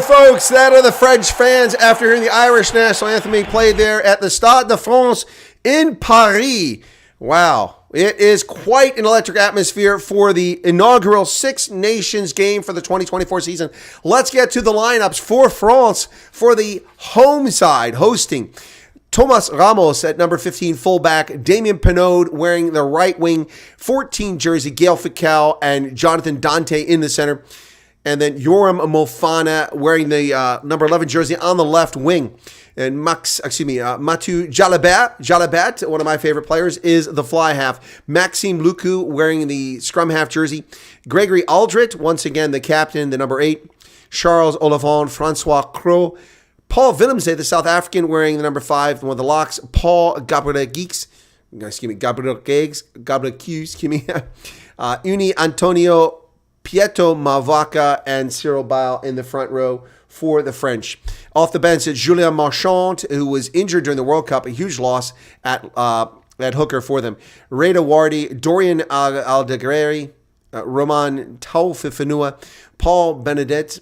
go, folks. That are the French fans after hearing the Irish national anthem being played there at the Stade de France in Paris. Wow. It is quite an electric atmosphere for the inaugural Six Nations game for the 2024 season. Let's get to the lineups for France for the home side hosting. Thomas Ramos at number 15, fullback. Damien Penaud wearing the right wing, 14 jersey. Gael Fickou and Jonathan Dante in the center. And then Yoram Mofana wearing the number 11 jersey on the left wing. And Mathieu Jalabert, one of my favorite players, is the fly half. Maxime Lucu wearing the scrum half jersey. Gregory Aldrit, once again the captain, the number 8. Charles Olavon, Francois Cros. Paul Willemse, the South African, wearing the number 5, one of the locks. Paul Gabriel Geeks, Uni Antonio Pieto Mavaka, and Cyril Bail in the front row for the French. Off the bench, it's Julien Marchand, who was injured during the World Cup, a huge loss at hooker for them. Reda Wardy, Dorian Aldegreri, Roman Taufifenua, Paul Benedet,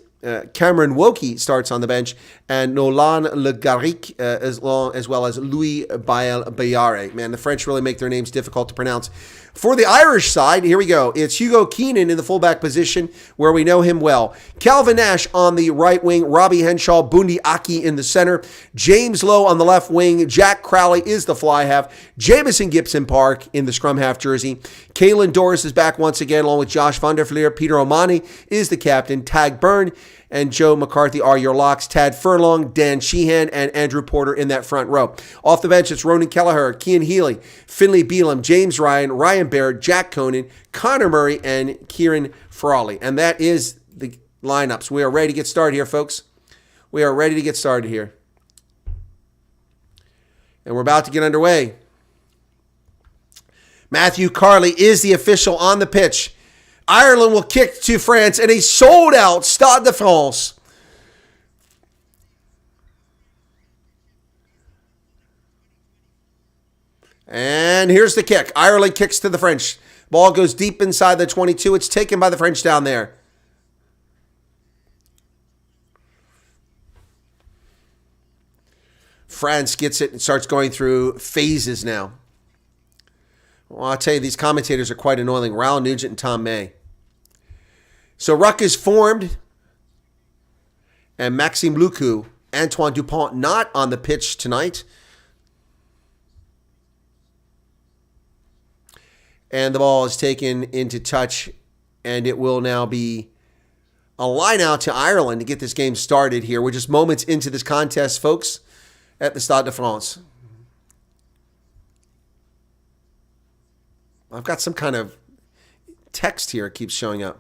Cameron Wokey starts on the bench, and Nolan Le Garrick, as well as Louis Bael Bayare. Man, the French really make their names difficult to pronounce. For the Irish side, here we go. It's Hugo Keenan in the fullback position, where we know him well. Calvin Nash on the right wing. Robbie Henshaw, Bundy Aki in the center. James Lowe on the left wing. Jack Crowley is the fly half. Jamison Gibson Park in the scrum half jersey. Caelan Doris is back once again, along with Josh van der Fleer. Peter O'Mahony is the captain. Tag Byrne and Joe McCarthy are your locks. Tad Furlong, Dan Sheehan, and Andrew Porter in that front row. Off the bench, it's Ronan Kelleher, Cian Healy, Finlay Beelum, James Ryan, Ryan Baird, Jack Conan, Connor Murray, and Kieran Frawley. And that is the lineups. We are ready to get started here, folks. We are ready to get started here. And we're about to get underway. Matthew Carley is the official on the pitch. Ireland will kick to France in a sold-out Stade de France. And here's the kick. Ireland kicks to the French. Ball goes deep inside the 22. It's taken by the French down there. France gets it and starts going through phases now. Well, I'll tell you, these commentators are quite annoying. Raoul Nugent and Tom May. So ruck is formed. And Maxime Lucu, Antoine Dupont not on the pitch tonight. And the ball is taken into touch. And it will now be a line out to Ireland to get this game started here. We're just moments into this contest, folks, at the Stade de France. I've got some kind of text here. It keeps showing up.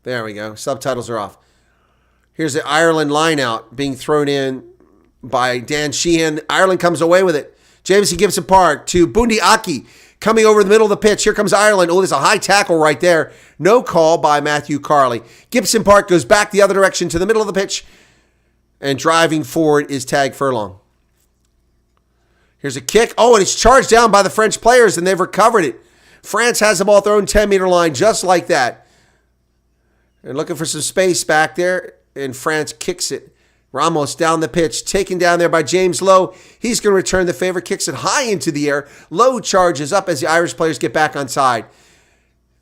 There we go. Subtitles are off. Here's the Ireland line out being thrown in by Dan Sheehan. Ireland comes away with it. Jamison Gibson Park to Bundy Aki coming over the middle of the pitch. Here comes Ireland. Oh, there's a high tackle right there. No call by Matthew Carley. Gibson Park goes back the other direction to the middle of the pitch. And driving forward is Tag Furlong. Here's a kick. Oh, and it's charged down by the French players, and they've recovered it. France has the ball thrown 10-meter line just like that. They're looking for some space back there, and France kicks it. Ramos down the pitch, taken down there by James Lowe. He's going to return the favor, kicks it high into the air. Lowe charges up as the Irish players get back on side.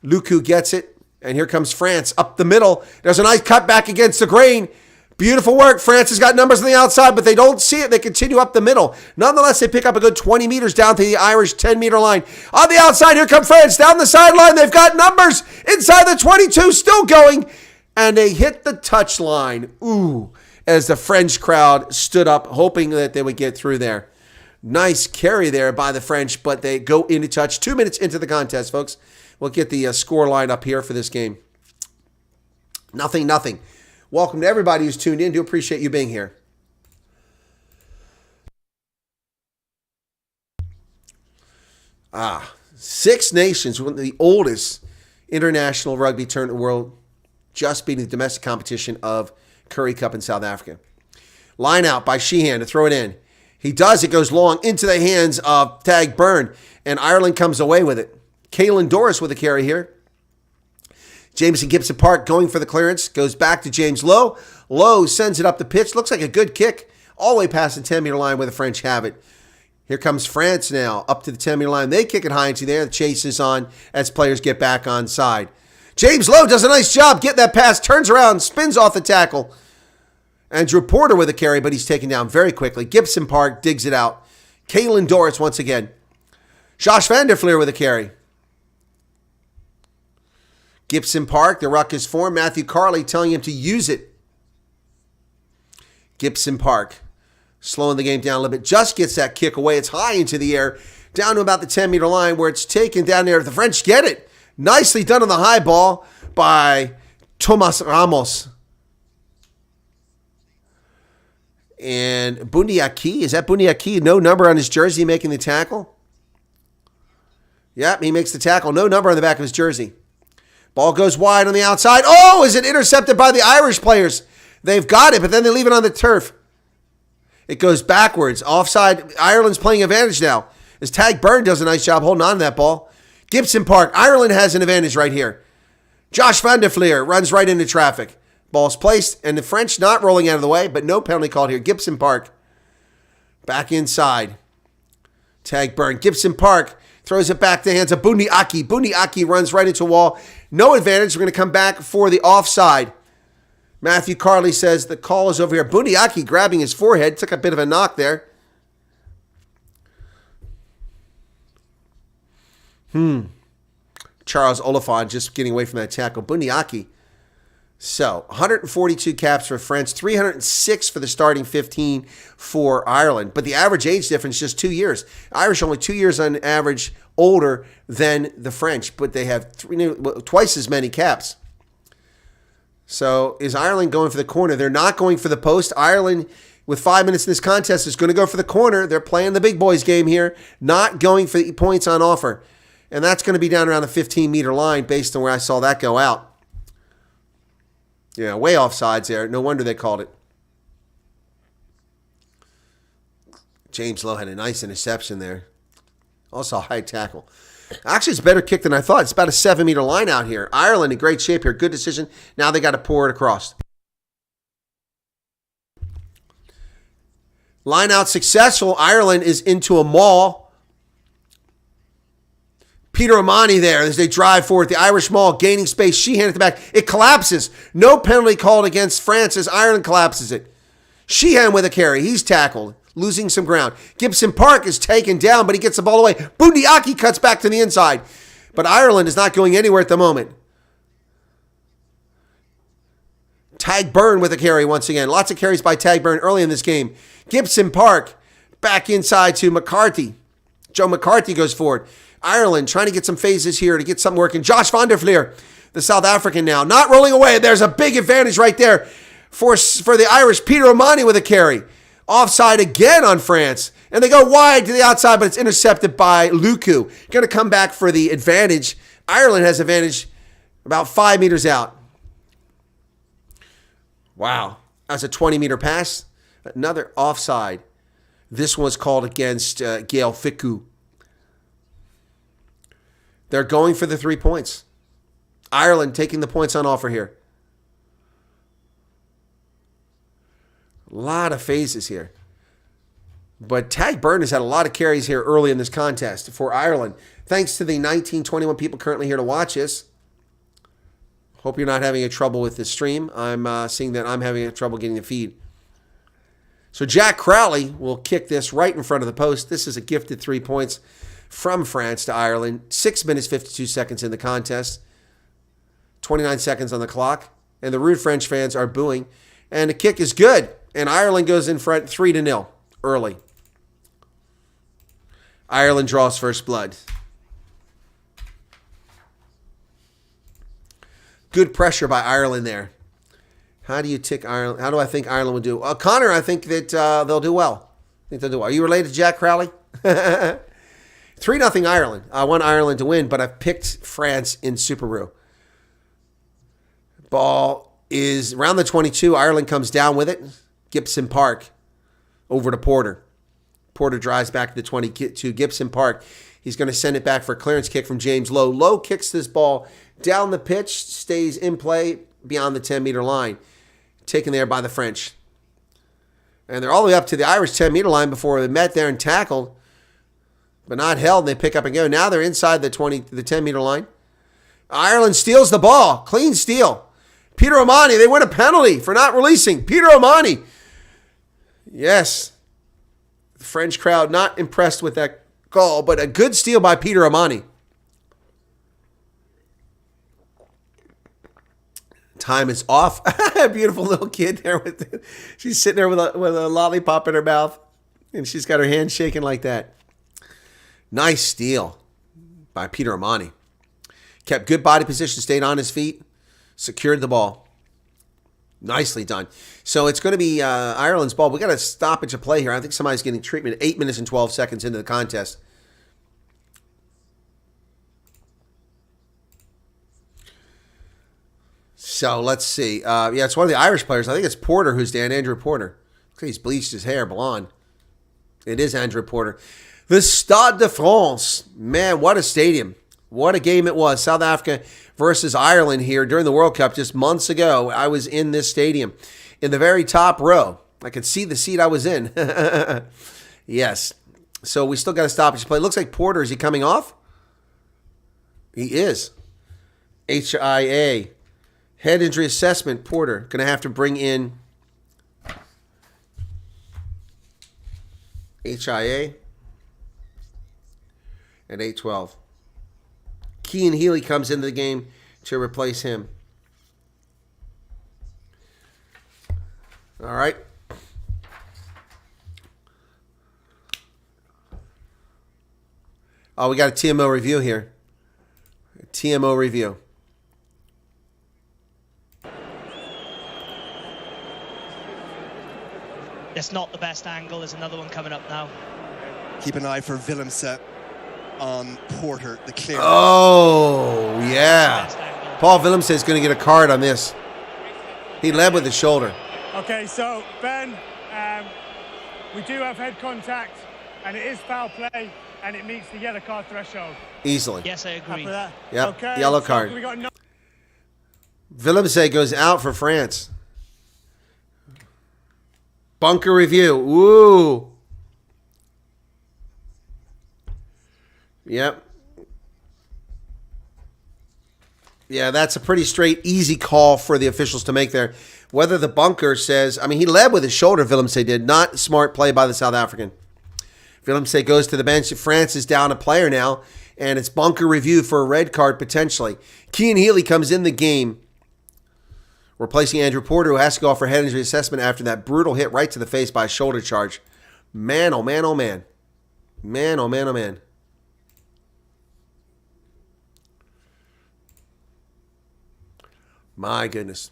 Lucu gets it, and here comes France up the middle. There's a nice cut back against the grain. Beautiful work. France has got numbers on the outside, but they don't see it. They continue up the middle. Nonetheless, they pick up a good 20 meters down to the Irish 10-meter line. On the outside, here come France. Down the sideline, they've got numbers inside the 22, still going. And they hit the touch line. Ooh, as the French crowd stood up, hoping that they would get through there. Nice carry there by the French, but they go into touch. 2 minutes into the contest, folks. We'll get the score line up here for this game. 0-0. Welcome to everybody who's tuned in. Do appreciate you being here. Six Nations, one of the oldest international rugby tournament in the world, just beating the domestic competition of Currie Cup in South Africa. Line out by Sheehan to throw it in. He does. It goes long into the hands of Tag Byrne, and Ireland comes away with it. Caelan Doris with a carry here. Jameson Gibson Park going for the clearance. Goes back to James Lowe. Lowe sends it up the pitch. Looks like a good kick. All the way past the 10-meter line where the French have it. Here comes France now. Up to the 10-meter line. They kick it high into there. The chase is on as players get back on side. James Lowe does a nice job getting that pass. Turns around. Spins off the tackle. Andrew Porter with a carry, but he's taken down very quickly. Gibson Park digs it out. Kalen Doris once again. Josh van der Fleer with a carry. Gibson Park, the ruck is formed. Matthew Carley telling him to use it. Gibson Park slowing the game down a little bit. Just gets that kick away. It's high into the air, down to about the 10-meter line where it's taken down there. The French get it. Nicely done on the high ball by Tomas Ramos. And Bundiaki, is that Bundiaki? No number on his jersey making the tackle. Yep, he makes the tackle. No number on the back of his jersey. Ball goes wide on the outside. Oh, is it intercepted by the Irish players? They've got it, but then they leave it on the turf. It goes backwards. Offside. Ireland's playing advantage now. As Tag Byrne does a nice job holding on to that ball. Gibson Park. Ireland has an advantage right here. Josh van der Fleer runs right into traffic. Ball's placed, and the French not rolling out of the way, but no penalty called here. Gibson Park back inside. Tag Byrne. Gibson Park throws it back to the hands of Bundiaki. Bundiaki runs right into a wall. No advantage. We're going to come back for the offside. Matthew Carley says the call is over here. Bundiaki grabbing his forehead. Took a bit of a knock there. Charles Oliphant just getting away from that tackle. Bundiaki. So, 142 caps for France, 306 for the starting 15 for Ireland. But the average age difference is just 2 years. Irish only 2 years on average older than the French, but they have twice as many caps. So, is Ireland going for the corner? They're not going for the post. Ireland, with 5 minutes in this contest, is going to go for the corner. They're playing the big boys game here, not going for the points on offer. And that's going to be down around the 15-meter line based on where I saw that go out. Yeah, way offsides there. No wonder they called it. James Lowe had a nice interception there. Also a high tackle. Actually, it's a better kick than I thought. It's about a 7-meter line out here. Ireland in great shape here. Good decision. Now they got to pour it across. Line out successful. Ireland is into a maul. Peter Amani there as they drive forward. The Irish maul gaining space. Sheehan at the back. It collapses. No penalty called against France as Ireland collapses it. Sheehan with a carry. He's tackled. Losing some ground. Gibson Park is taken down, but he gets the ball away. Bundiaki cuts back to the inside. But Ireland is not going anywhere at the moment. Tag Byrne with a carry once again. Lots of carries by Tag Byrne early in this game. Gibson Park back inside to McCarthy. Joe McCarthy goes forward. Ireland trying to get some phases here to get something working. Josh van der Fleer, the South African now, not rolling away. There's a big advantage right there for the Irish. Peter O'Mani with a carry. Offside again on France. And they go wide to the outside, but it's intercepted by Luku. Going to come back for the advantage. Ireland has advantage about 5 meters out. Wow. That's a 20-meter pass. Another offside. This one's called against Gael Fickou. They're going for the 3 points. Ireland taking the points on offer here. A lot of phases here. But Tag Byrne has had a lot of carries here early in this contest for Ireland. Thanks to the 1921 people currently here to watch us. Hope you're not having trouble with the stream. I'm seeing that I'm having trouble getting the feed. So Jack Crowley will kick this right in front of the post. This is a gifted 3 points from France to Ireland. 6 minutes, 52 seconds in the contest. 29 seconds on the clock. And the rude French fans are booing. And the kick is good. And Ireland goes in front 3-0 early. Ireland draws first blood. Good pressure by Ireland there. How do you tick Ireland? How do I think Ireland will do? Connor, I think that they'll do well. I think they'll do well. Are you related to Jack Crowley? 3-0 Ireland. I want Ireland to win, but I've picked France in Super Roo. Ball is around the 22. Ireland comes down with it. Gibson Park over to Porter. Porter drives back to the 22. Gibson Park. He's going to send it back for a clearance kick from James Lowe. Lowe kicks this ball down the pitch, stays in play beyond the 10-meter line. Taken there by the French. And they're all the way up to the Irish 10-meter line before they met there and tackled, but not held. They pick up and go. Now they're inside the 10-meter line. Ireland steals the ball. Clean steal. Peter O'Mahony, they win a penalty for not releasing. Peter O'Mahony. Yes. The French crowd not impressed with that goal, but a good steal by Peter O'Mahony. Time is off. Beautiful little kid there. She's sitting there with a lollipop in her mouth, and she's got her hand shaking like that. Nice steal by Peter O'Mahony. Kept good body position, stayed on his feet, secured the ball. Nicely done. So it's going to be Ireland's ball. We got a stoppage of play here. I think somebody's getting treatment 8 minutes and 12 seconds into the contest. So let's see. Yeah, it's one of the Irish players. I think it's Porter who's down, Andrew Porter. He's bleached his hair blonde. It is Andrew Porter. The Stade de France. Man, what a stadium. What a game it was. South Africa versus Ireland here during the World Cup just months ago. I was in this stadium in the very top row. I could see the seat I was in. Yes. So we still got to stoppage play. Looks like Porter. Is he coming off? He is. HIA. Head injury assessment. Porter. Going to have to bring in HIA at 8:12. Cian Healy comes into the game to replace him. All right. Oh, we got a TMO review here. A TMO review. That's not the best angle. There's another one coming up now. Keep an eye for Willemse on Porter, the clear. Oh, yeah. Paul Willemse is going to get a card on this. He led with the shoulder. Okay, so, Ben, we do have head contact, and it is foul play, and it meets the yellow card threshold. Easily. Yes, I agree. Yep, okay, yellow so card. we got Willemse goes out for France. Bunker review. Ooh. Yep. Yeah, that's a pretty straight, easy call for the officials to make there. Whether the bunker says, I mean, he led with his shoulder, Willemse did. Not smart play by the South African. Willemse goes to the bench. France is down a player now, and it's bunker review for a red card potentially. Cian Healy comes in the game, replacing Andrew Porter, who has to go off for head injury assessment after that brutal hit right to the face by a shoulder charge. Man, oh man, oh man. Man, oh man, oh man. My goodness.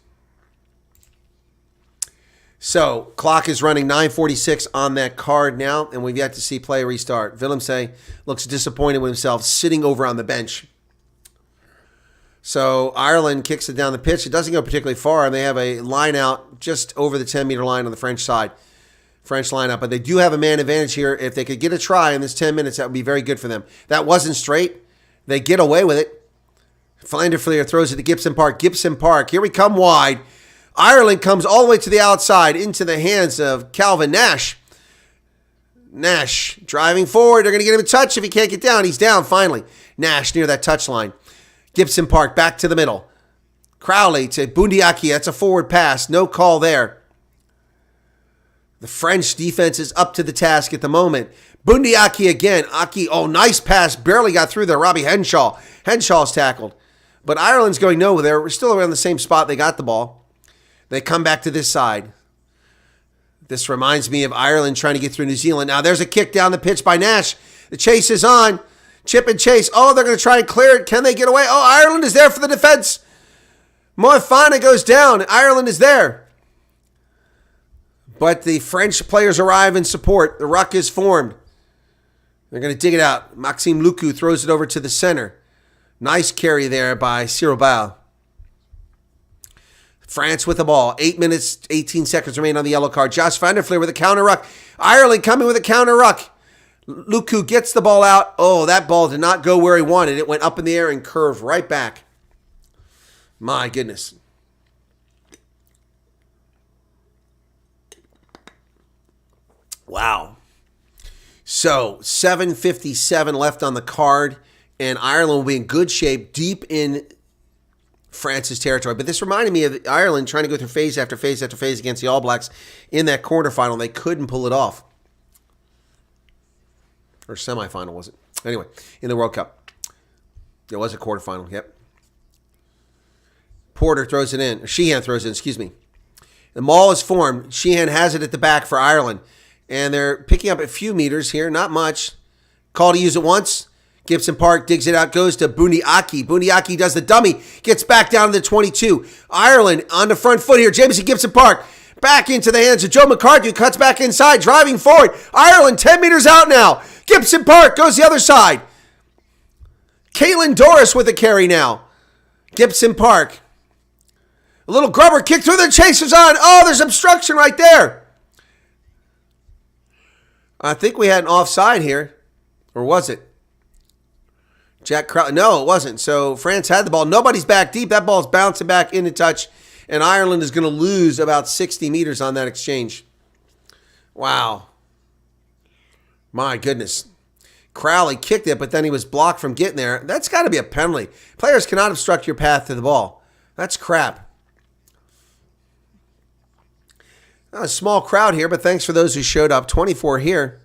So, clock is running 9:46 on that card now, and we've yet to see play restart. Willemse looks disappointed with himself, sitting over on the bench. So, Ireland kicks it down the pitch. It doesn't go particularly far, and they have a line out just over the 10-meter line on the French side. French lineup, but they do have a man advantage here. If they could get a try in this 10 minutes, that would be very good for them. That wasn't straight. They get away with it. Flanderfleer throws it to Gibson Park. Gibson Park, here we come wide. Ireland comes all the way to the outside into the hands of Calvin Nash. Nash driving forward. They're going to get him a touch if he can't get down. He's down finally. Nash near that touch line. Gibson Park back to the middle. Crowley to Bundiaki. That's a forward pass. No call there. The French defense is up to the task at the moment. Bundiaki again. Aki, oh, nice pass. Barely got through there. Robbie Henshaw. Henshaw's tackled. But Ireland's going nowhere. We're still around the same spot they got the ball. They come back to this side. This reminds me of Ireland trying to get through New Zealand. Now there's a kick down the pitch by Nash. The chase is on. Chip and chase. Oh, they're going to try and clear it. Can they get away? Oh, Ireland is there for the defense. Moefana goes down. Ireland is there. But the French players arrive in support. The ruck is formed. They're going to dig it out. Maxime Luku throws it over to the center. Nice carry there by Sirobal. France with the ball. 8 minutes, 18 seconds remain on the yellow card. Josh Van der Fleer with a counter ruck. Ireland coming with a counter ruck. Luku gets the ball out. Oh, that ball did not go where he wanted. It went up in the air and curved right back. My goodness. Wow. So 7:57 left on the card, and Ireland will be in good shape deep in France's territory. But this reminded me of Ireland trying to go through phase after phase after phase against the All Blacks in that quarterfinal. They couldn't pull it off. Or semifinal, was it? Anyway, in the World Cup. It was a quarterfinal, yep. Porter throws it in. Or Sheehan throws it in, excuse me. The maul is formed. Sheehan has it at the back for Ireland. And they're picking up a few meters here, not much. Call to use it once. Gibson Park digs it out, goes to Bundiaki. Bundiaki does the dummy, gets back down to the 22. Ireland on the front foot here. Jamison Gibson Park back into the hands of Joe McCarthy, cuts back inside, driving forward. Ireland 10 meters out now. Gibson Park goes the other side. Caitlin Doris with a carry now. Gibson Park. A little grubber kick through, the chasers on. Oh, there's obstruction right there. I think we had an offside here. Or was it? Jack Crowley. No, it wasn't. So France had the ball. Nobody's back deep. That ball's bouncing back into touch. And Ireland is going to lose about 60 meters on that exchange. Wow. My goodness. Crowley kicked it, but then he was blocked from getting there. That's got to be a penalty. Players cannot obstruct your path to the ball. That's crap. A small crowd here, but thanks for those who showed up. 24 here.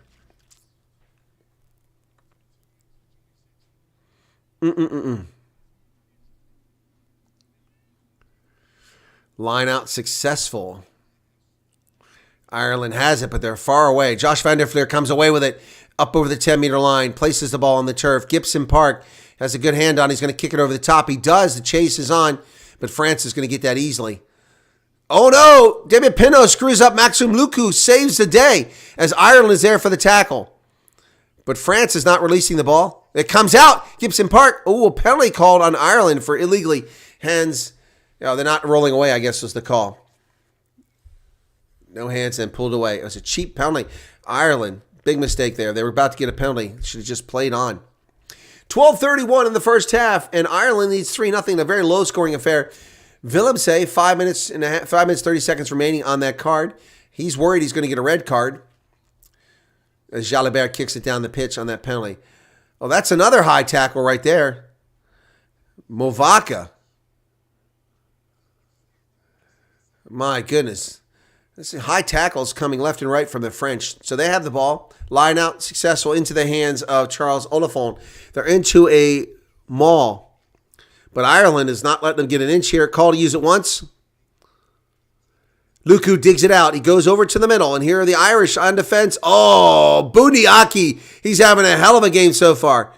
Line out successful. Ireland has it, but they're far away. Josh Van der Fleer comes away with it up over the 10-meter line, places the ball on the turf. Gibson Park has a good hand on. He's going to kick it over the top. He does. The chase is on, but France is going to get that easily. Oh no! David Pinot screws up. Maxime Luku saves the day as Ireland is there for the tackle. But France is not releasing the ball. It comes out. Gibson Park. Oh, a penalty called on Ireland for illegally hands. They're not rolling away, I guess was the call. No hands and pulled away. It was a cheap penalty. Ireland, big mistake there. They were about to get a penalty. Should have just played on. 12:31 in the first half, and Ireland leads 3-0. A very low-scoring affair. Willemse, 5 minutes 30 seconds remaining on that card. He's worried he's going to get a red card as Jalibert kicks it down the pitch on that penalty. Oh, that's another high tackle right there. Movaka. My goodness. This is high tackles coming left and right from the French. So they have the ball. Line out, successful into the hands of Charles Oliphant. They're into a maul. But Ireland is not letting them get an inch here. Call to use it once. Luku digs it out. He goes over to the middle. And here are the Irish on defense. Oh, Bundiaki. He's having a hell of a game so far.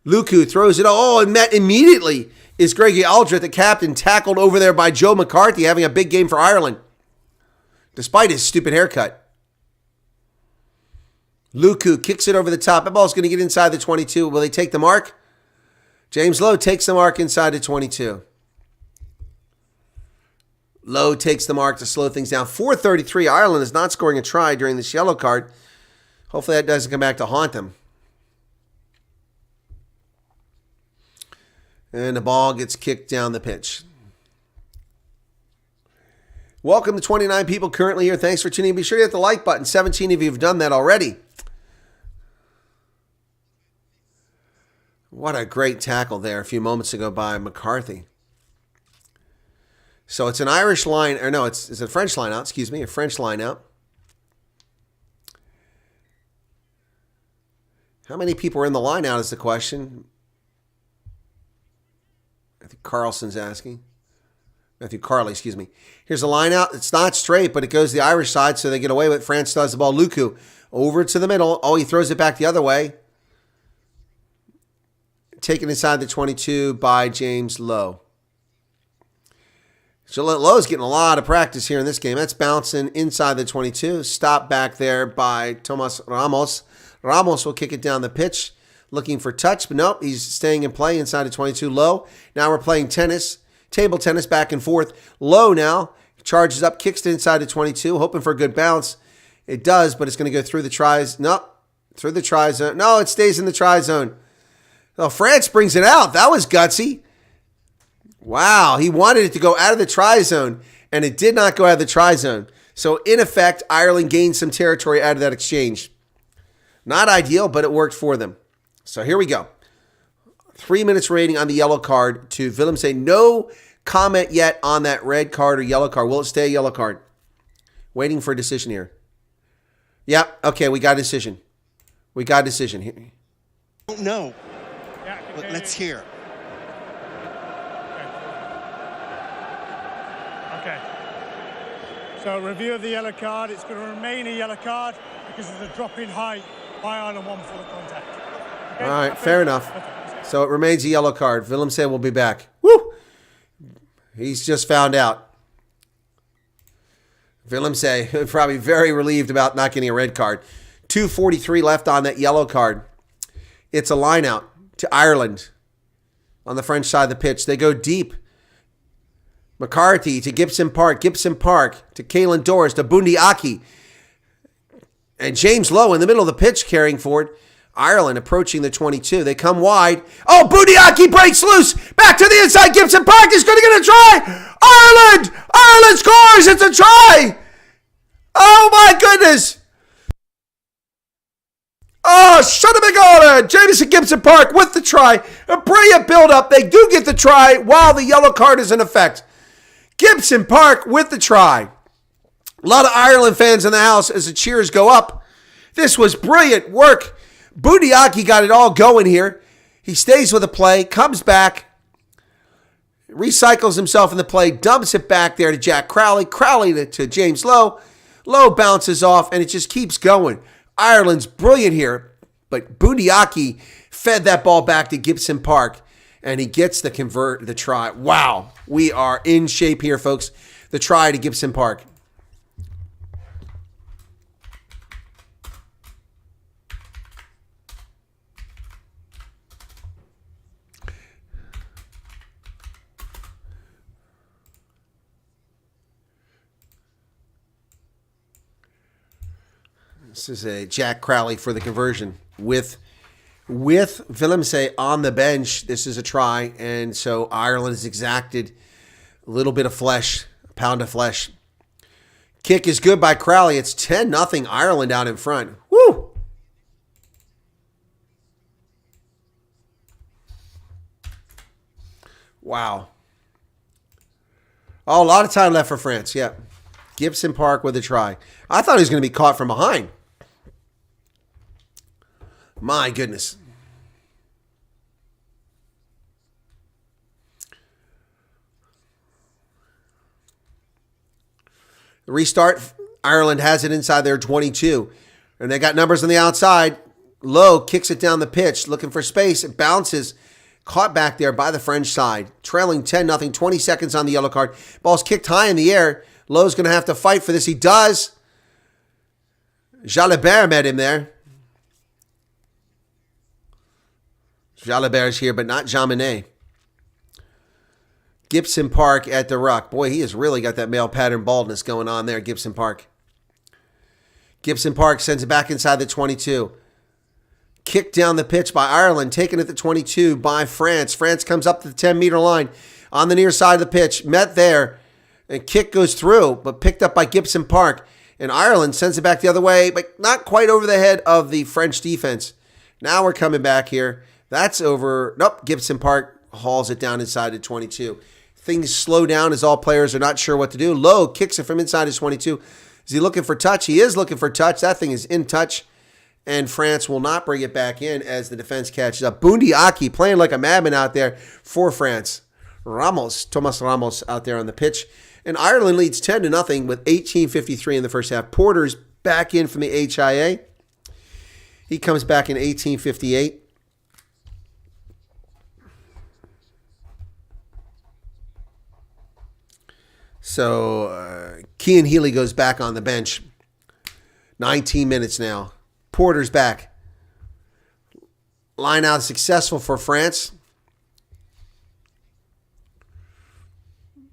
Luku throws it. Oh, and met immediately is Greggy Aldrich, the captain, tackled over there by Joe McCarthy, having a big game for Ireland, despite his stupid haircut. Luku kicks it over the top. That ball's going to get inside the 22. Will they take the mark? James Lowe takes the mark inside the 22. Lowe takes the mark to slow things down. 4:33. Ireland is not scoring a try during this yellow card. Hopefully that doesn't come back to haunt them. And the ball gets kicked down the pitch. Welcome to 29 people currently here. Thanks for tuning in. Be sure to hit the like button. 17 of you have done that already. What a great tackle there a few moments ago by McCarthy. So it's an Irish line, or no, it's a French line out, excuse me, a French line out. How many people are in the line out is the question. I think Carlson's asking. Matthew Carley, excuse me. Here's a line out. It's not straight, but it goes to the Irish side, so they get away with it. France does the ball. Luku over to the middle. Oh, he throws it back the other way. Taken inside the 22 by James Lowe. So Lowe's getting a lot of practice here in this game. That's bouncing inside the 22. Stop back there by Tomas Ramos. Ramos will kick it down the pitch, looking for touch, but nope, he's staying in play inside the 22. Lowe. Now we're playing tennis, table tennis back and forth. Lowe now charges up, kicks it inside the 22, hoping for a good bounce. It does, but it's going to go through the tries. Nope. Through the try zone. No, it stays in the try zone. Oh, France brings it out. That was gutsy. Wow, he wanted it to go out of the try zone, and it did not go out of the try zone. So, in effect, Ireland gained some territory out of that exchange. Not ideal, but it worked for them. So, here we go. 3 minutes remaining on the yellow card to Willemse. No comment yet on that red card or yellow card. Will it stay a yellow card? Waiting for a decision here. Yep, okay, we got a decision. We got a decision here. Don't know. Yeah, But let's hear. Okay. So review of the yellow card. It's going to remain a yellow card because there's a drop in height by Ireland 1 for the contact. Okay? All right, fair enough. Okay. So it remains a yellow card. Willemse will be back. Woo! He's just found out. Willemse probably very relieved about not getting a red card. 2:43 left on that yellow card. It's a line out to Ireland on the French side of the pitch. They go deep. McCarthy to Gibson Park. Gibson Park to Kalen Doris to Bundi Aki. And James Lowe in the middle of the pitch carrying forward. Ireland approaching the 22. They come wide. Oh, Bundi Aki breaks loose. Back to the inside. Gibson Park is going to get a try. Ireland! Ireland scores. It's a try. Oh, my goodness. Oh, shut a big order. Jamison Gibson Park with the try. A brilliant build-up. They do get the try while the yellow card is in effect. Gibson Park with the try. A lot of Ireland fans in the house as the cheers go up. This was brilliant work. Budiaki got it all going here. He stays with the play, comes back, recycles himself in the play, dumps it back there to Jack Crowley. Crowley to James Lowe. Lowe bounces off, and it just keeps going. Ireland's brilliant here, but Budiaki fed that ball back to Gibson Park, and he gets the try. Wow, we are in shape here, folks. The try to Gibson Park. This is a Jack Crowley for the conversion with Willemse on the bench. This is a try, and so Ireland has exacted a little bit of flesh, a pound of flesh. Kick is good by Crowley. It's 10-0 Ireland out in front. Woo! Wow. Oh, a lot of time left for France. Yeah. Gibson Park with a try. I thought he was going to be caught from behind. My goodness. The restart, Ireland has it inside their 22. And they got numbers on the outside. Lowe kicks it down the pitch, looking for space. It bounces. Caught back there by the French side. Trailing 10-0, 20 seconds on the yellow card. Ball's kicked high in the air. Lowe's going to have to fight for this. He does. Jalibert met him there. Jalibert's here, but not Jaminet. Gibson Park at the ruck. Boy, he has really got that male pattern baldness going on there, Gibson Park. Gibson Park sends it back inside the 22. Kicked down the pitch by Ireland, taken at the 22 by France. France comes up to the 10-meter line on the near side of the pitch. Met there, and kick goes through, but picked up by Gibson Park. And Ireland sends it back the other way, but not quite over the head of the French defense. Now we're coming back here. That's over. Nope, Gibson Park hauls it down inside the 22. Things slow down as all players are not sure what to do. Lowe kicks it from inside his 22. Is he looking for touch? He is looking for touch. That thing is in touch. And France will not bring it back in as the defense catches up. Bundi Aki playing like a madman out there for France. Thomas Ramos out there on the pitch. And Ireland leads 10-0 with 18:53 in the first half. Porter's back in from the HIA. He comes back in 18:58. So Cian Healy goes back on the bench. 19 minutes now. Porter's back. Line out successful for France.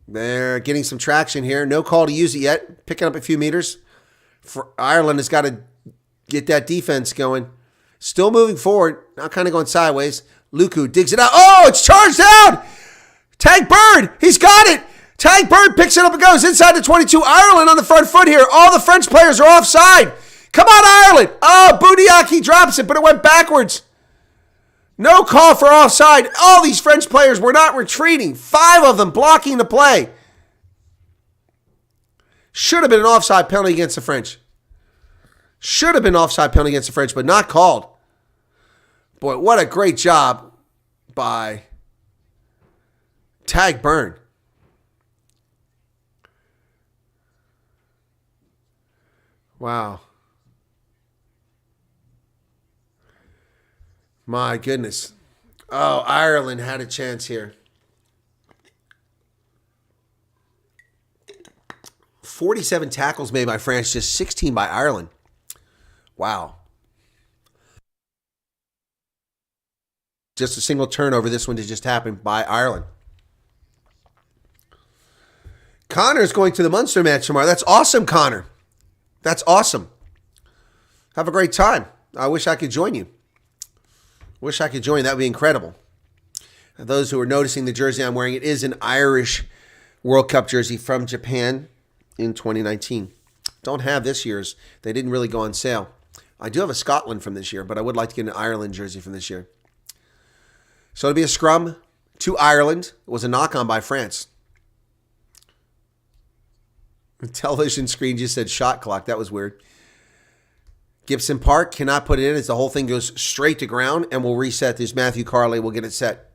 They're getting some traction here. No call to use it yet. Picking up a few meters. For Ireland has got to get that defense going. Still moving forward. Now kind of going sideways. Luku digs it out. Oh, it's charged out. Tank Bird. He's got it. Tank Bird picks it up and goes inside the 22. Ireland on the front foot here. All the French players are offside. Come on, Ireland. Oh, Budiaki drops it, but it went backwards. No call for offside. All these French players were not retreating. 5 of them blocking the play. Should have been an offside penalty against the French. Should have been an offside penalty against the French, but not called. Boy, what a great job by Tag Burn. Wow. My goodness. Oh, Ireland had a chance here. 47 tackles made by France, just 16 by Ireland. Wow. Just a single turnover. This one just happened by Ireland. Connor's going to the Munster match tomorrow. That's awesome, Connor. That's awesome. Have a great time. I wish I could join you. Wish I could join. That would be incredible. And those who are noticing the jersey I'm wearing, it is an Irish World Cup jersey from Japan in 2019. Don't have this year's. They didn't really go on sale. I do have a Scotland from this year, but I would like to get an Ireland jersey from this year. So it'll be a scrum to Ireland. It was a knock-on by France. The television screen just said shot clock. That was weird. Gibson Park cannot put it in as the whole thing goes straight to ground, and we'll reset this. Matthew Carley will get it set.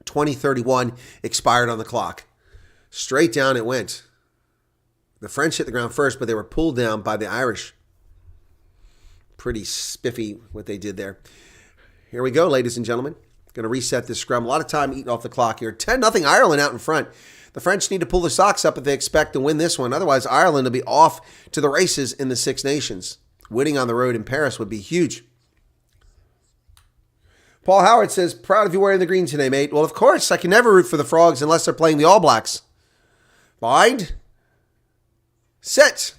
20:31 expired on the clock. Straight down it went. The French hit the ground first, but they were pulled down by the Irish. Pretty spiffy what they did there. Here we go, ladies and gentlemen. Going to reset this scrum. A lot of time eating off the clock here. 10-0 Ireland out in front. The French need to pull their socks up if they expect to win this one. Otherwise, Ireland will be off to the races in the Six Nations. Winning on the road in Paris would be huge. Paul Howard says, proud of you wearing the green today, mate. Well, of course. I can never root for the Frogs unless they're playing the All Blacks. Bind. Set.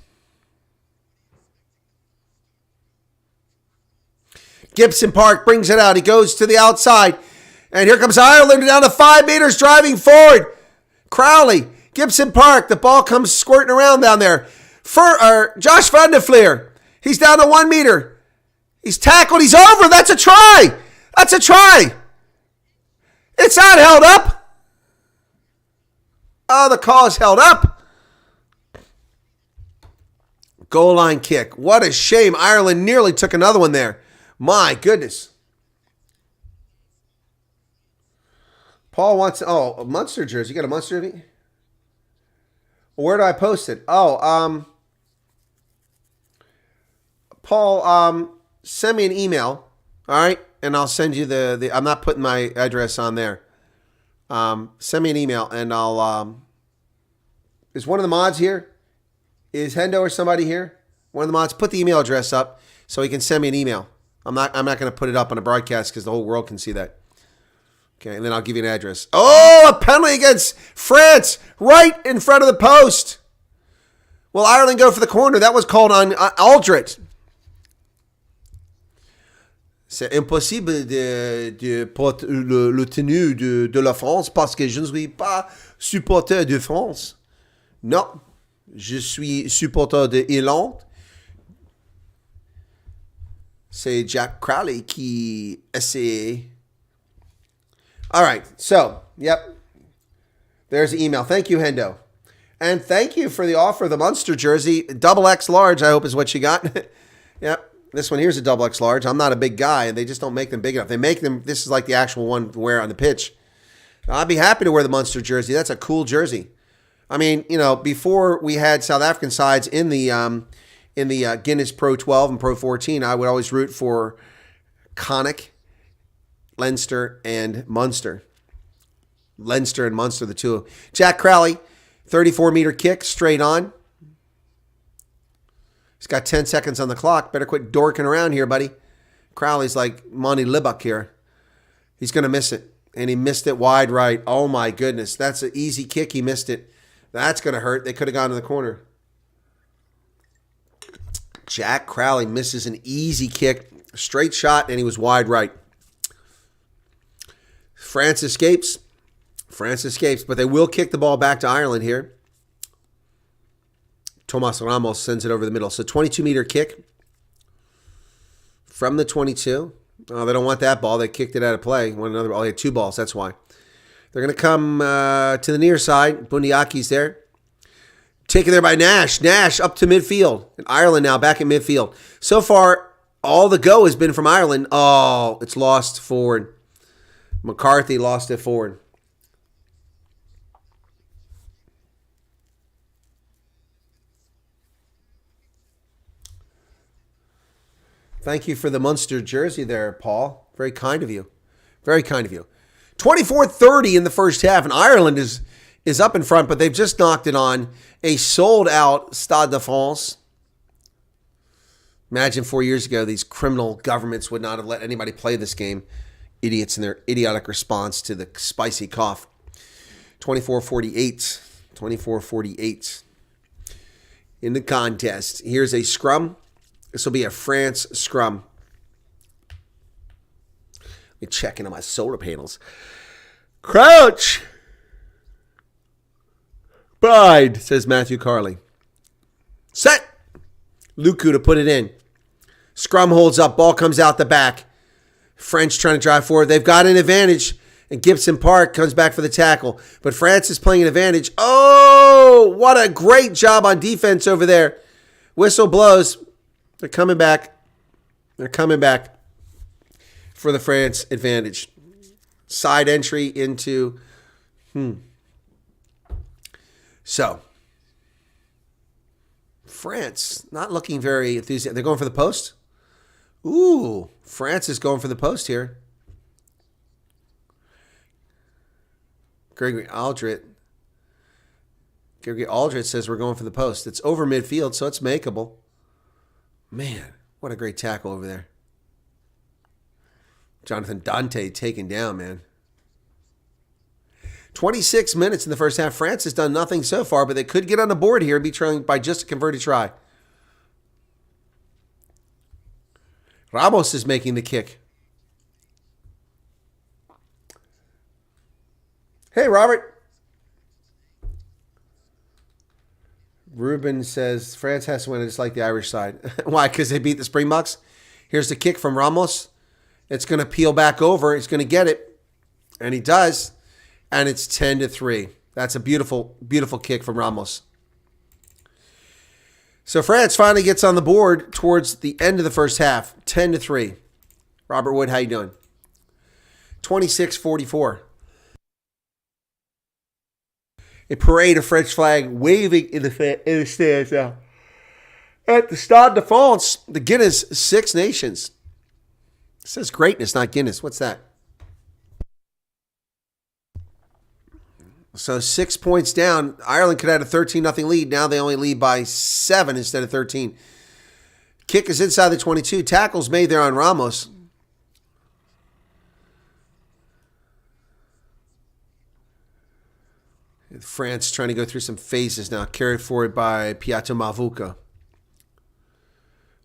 Gibson Park brings it out. He goes to the outside. And here comes Ireland down to 5 meters, driving forward. Crowley, Gibson Park. The ball comes squirting around down there. Josh Van der Fleer. He's down to 1 meter. He's tackled. He's over. That's a try. That's a try. It's not held up. Oh, the call is held up. Goal line kick. What a shame. Ireland nearly took another one there. My goodness. Paul wants, a Munster jersey. You got a Munster jersey? Where do I post it? Oh, Paul, send me an email. All right. And I'll send you the I'm not putting my address on there. Send me an email and I'll, is one of the mods here? Is Hendo or somebody here? One of the mods, put the email address up so he can send me an email. I'm not going to put it up on a broadcast because the whole world can see that. Okay, and then I'll give you an address. Oh, a penalty against France right in front of the post. Will Ireland go for the corner? That was called on Aldrit. C'est impossible de porter le tenue de la France parce que je ne suis pas supporter de France. Non, je suis supporter de Irlande. C'est Jack Crowley qui essaie. All right, so, yep. There's the email. Thank you, Hendo. And thank you for the offer of the Munster jersey. Double X large, I hope is what you got. Yep. This one here's a double X large. I'm not a big guy, and they just don't make them big enough. They make them, this is like the actual one to wear on the pitch. I'd be happy to wear the Munster jersey. That's a cool jersey. I mean, you know, before we had South African sides in the Guinness Pro 12 and Pro 14, I would always root for Connacht, Leinster, and Munster. Leinster and Munster, the two. Jack Crowley, 34-meter kick, straight on. He's got 10 seconds on the clock. Better quit dorking around here, buddy. Crowley's like Monty Libbuck here. He's going to miss it. And he missed it wide right. Oh, my goodness. That's an easy kick. He missed it. That's going to hurt. They could have gone to the corner. Jack Crowley misses an easy kick. Straight shot, and he was wide right. France escapes. But they will kick the ball back to Ireland here. Tomas Ramos sends it over the middle. So 22-meter kick from the 22. Oh, they don't want that ball. They kicked it out of play. Want another ball. They had 2 balls. That's why. They're going to come to the near side. Bundiaki's there. Taken there by Nash. Nash up to midfield. And Ireland now back at midfield. So far, all the go has been from Ireland. Oh, it's lost forward. McCarthy lost it forward. Thank you for the Munster jersey there, Paul. Very kind of you. Very kind of you. 24-30 in the first half, and Ireland is up in front, but they've just knocked it on a sold-out Stade de France. Imagine 4 years ago, these criminal governments would not have let anybody play this game. Idiots in their idiotic response to the spicy cough. 24-48. 24-48 in the contest. Here's a scrum. This will be a France scrum. Let me check into my solar panels. Crouch! Bide, says Matthew Carley. Set! Luku to put it in. Scrum holds up. Ball comes out the back. French trying to drive forward. They've got an advantage. And Gibson Park comes back for the tackle. But France is playing an advantage. Oh, what a great job on defense over there. Whistle blows. They're coming back. They're coming back for the France advantage. Side entry into... So, France not looking very enthusiastic. They're going for the post? Ooh, France is going for the post here. Gregory Aldred says we're going for the post. It's over midfield, so it's makeable. Man, what a great tackle over there. Jonathan Dante taken down, man. 26 minutes in the first half. France has done nothing so far, but they could get on the board here and be trailing by just a converted try. Ramos is making the kick. Hey, Robert. Ruben says France has to win just like the Irish side. Why? Because they beat the Springboks? Here's the kick from Ramos. It's going to peel back over. He's going to get it. And he does. And it's 10-3. That's a beautiful, beautiful kick from Ramos. So France finally gets on the board towards the end of the first half. 10-3. Robert Wood, how you doing? 26-44. A parade of French flag waving in the stands now. At the Stade de France, the Guinness Six Nations. It says greatness, not Guinness. What's that? So 6 points down. Ireland could have had a 13-0 lead. Now they only lead by 7 instead of 13. Kick is inside the 22. Tackles made there on Ramos. France trying to go through some phases now. Carried forward by Piato Mavuka.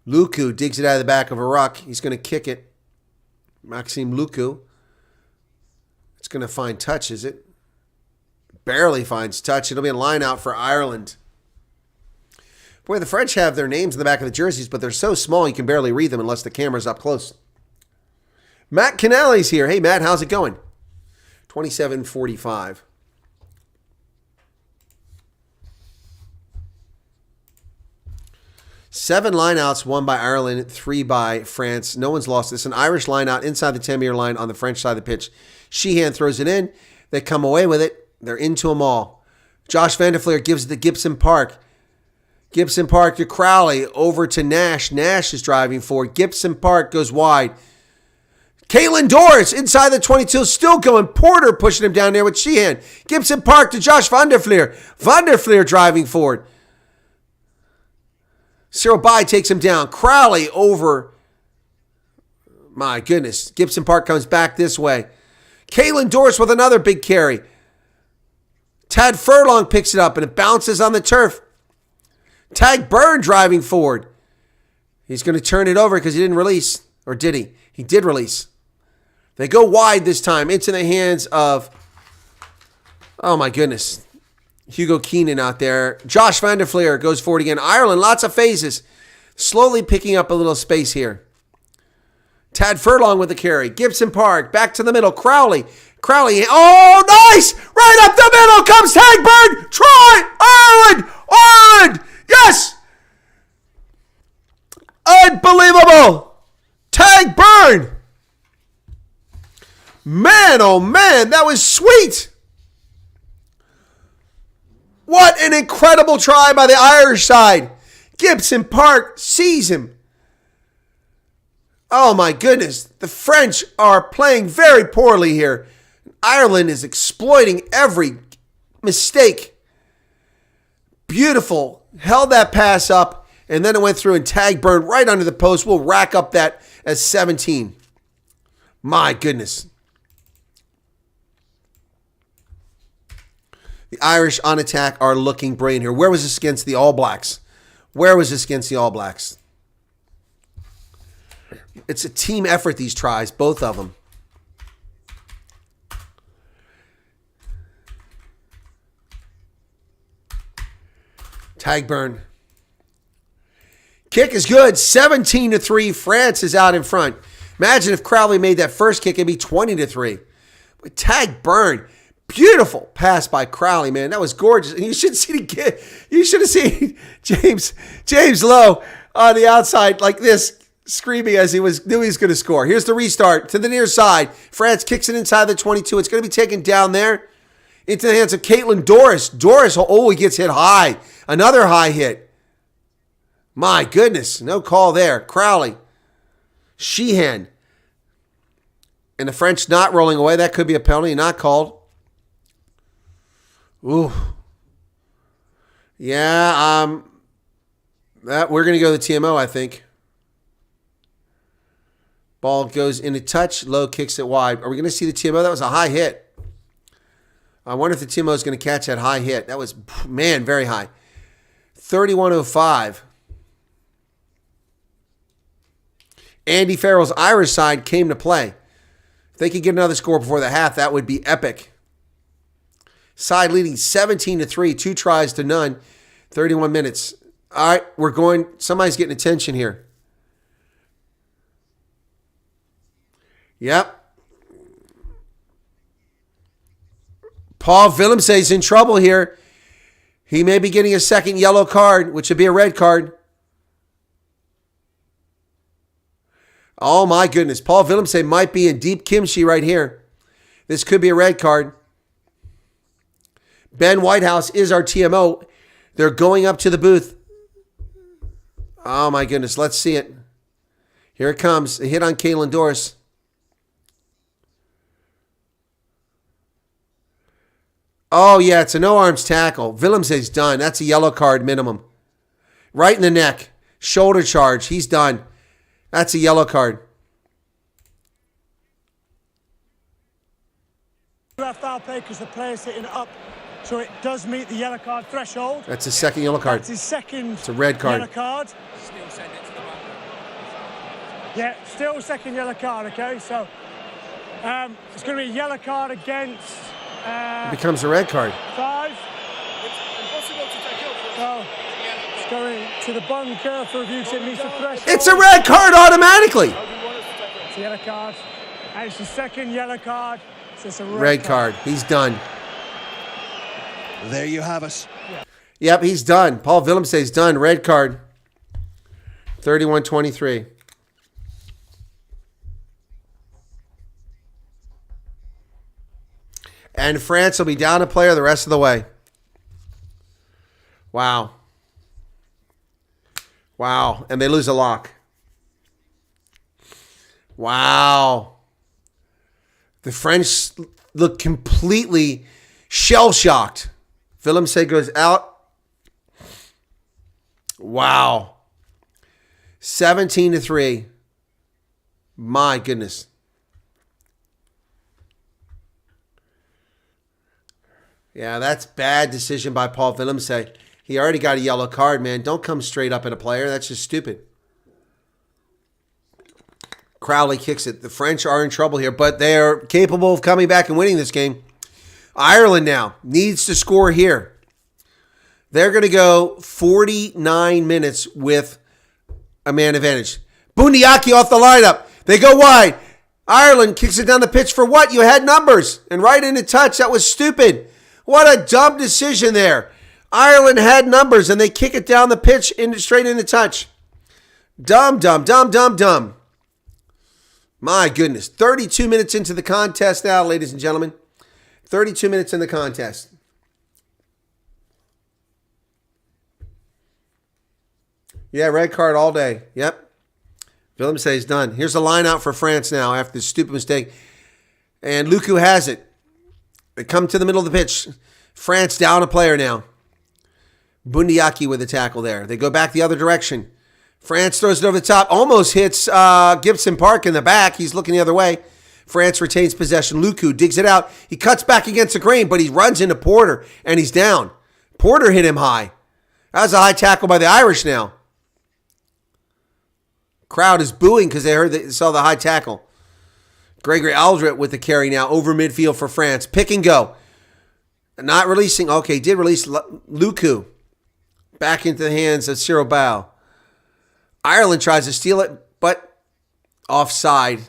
Luku digs it out of the back of a ruck. He's going to kick it. Maxime Luku. It's going to find touch, is it? Barely finds touch. It'll be a line out for Ireland. Boy, the French have their names in the back of the jerseys, but they're so small you can barely read them unless the camera's up close. Matt Canale's here. Hey, Matt, how's it going? 27-45. Seven lineouts, 1 by Ireland, 3 by France. No one's lost this. An Irish lineout inside the 10-meter line on the French side of the pitch. Sheehan throws it in. They come away with it. They're into them all. Josh Van der Fleer gives it to Gibson Park. Gibson Park to Crowley. Over to Nash. Nash is driving forward. Gibson Park goes wide. Caitlin Doris inside the 22. Still going. Porter pushing him down there with Sheehan. Gibson Park to Josh Van der Fleer. Van der Fleer driving forward. Cyril Bai takes him down. Crowley over. My goodness. Gibson Park comes back this way. Caitlin Doris with another big carry. Tad Furlong picks it up and it bounces on the turf. Tag Byrne driving forward. He's going to turn it over because he didn't release. Or did he? He did release. They go wide this time into the hands of, oh my goodness, Hugo Keenan out there. Josh Van der Fleer goes forward again. Ireland, lots of phases. Slowly picking up a little space here. Tad Furlong with the carry. Gibson Park, back to the middle. Crowley, oh nice! Right up the middle comes Tagburn! Try! Ireland! Yes! Unbelievable! Tagburn! Man, oh man, that was sweet! What an incredible try by the Irish side. Gibson Park sees him. Oh my goodness. The French are playing very poorly here. Ireland is exploiting every mistake. Beautiful. Held that pass up, and then it went through and Tagburn right under the post. We'll rack up that as 17. My goodness. The Irish on attack are looking brilliant here. Where was this against the All Blacks? It's a team effort, these tries, both of them. Tagburn. Kick is good. 17-3. France is out in front. Imagine if Crowley made that first kick, it'd be 20-3. But Tagburn. Beautiful pass by Crowley, man. That was gorgeous. And you should have seen James Lowe on the outside like this, screaming as knew he was going to score. Here's the restart to the near side. France kicks it inside the 22. It's going to be taken down there into the hands of Caitlin Doris. He gets hit high. Another high hit. My goodness, no call there. Crowley. Sheehan. And the French not rolling away. That could be a penalty, not called. Ooh. Yeah, we're going to go to the TMO, I think. Ball goes into touch. Lowe kicks it wide. Are we going to see the TMO? That was a high hit. I wonder if the TMO is going to catch that high hit. That was, man, very high. 31-05. Andy Farrell's Irish side came to play. If they could get another score before the half, that would be epic. Side leading 17-3, 2 tries to none, 31 minutes. All right, somebody's getting attention here. Yep. Paul Willemse's in trouble here. He may be getting a second yellow card, which would be a red card. Oh my goodness. Paul Willemse might be in deep kimchi right here. This could be a red card. Ben Whitehouse is our TMO. They're going up to the booth. Oh my goodness. Let's see it. Here it comes. A hit on Caitlin Doris. Oh yeah, it's a no arms tackle. Willemse's done. That's a yellow card minimum. Right in the neck. Shoulder charge. He's done. That's a yellow card. Foul play because the player's sitting up, so it does meet the yellow card threshold. That's his second yellow card. That's his second. It's a red card. Yellow card. Still send it to the back. Yeah, still second yellow card. Okay, so it's going to be a yellow card against. It becomes a red card. 5. It's impossible to take out. So it's going to the bunker for review because it meets the threshold. It's a red card automatically. It's a yellow card. And it's the second yellow card. So it's a red card. He's done. There you have it. Yep, he's done. Paul Willemse's done. Red card. 31-23. And France will be down a player the rest of the way. Wow. Wow. And they lose a lock. Wow. The French look completely shell-shocked. Willemse goes out. Wow. 17-3. My goodness. Yeah, that's bad decision by Paul Willemse. He already got a yellow card, man. Don't come straight up at a player. That's just stupid. Crowley kicks it. The French are in trouble here, but they are capable of coming back and winning this game. Ireland now needs to score here. They're going to go 49 minutes with a man advantage. Bundiaki off the lineup. They go wide. Ireland kicks it down the pitch for what? You had numbers. And right into touch. That was stupid. What a dumb decision there. Ireland had numbers and they kick it down the pitch straight into touch. Dumb. My goodness. 32 minutes into the contest now, ladies and gentlemen. 32 minutes in the contest. Yeah, red card all day. Yep. Willem says done. Here's the line out for France now after this stupid mistake. And Luku has it. They come to the middle of the pitch. France down a player now. Bundiaki with a tackle there. They go back the other direction. France throws it over the top. Almost hits Gibson Park in the back. He's looking the other way. France retains possession. Luku digs it out. He cuts back against the grain, but he runs into Porter, and he's down. Porter hit him high. That was a high tackle by the Irish now. Crowd is booing because they saw the high tackle. Gregory Aldrit with the carry now over midfield for France. Pick and go. Not releasing. Okay, did release Luku. Back into the hands of Cyril Bao. Ireland tries to steal it, but offside.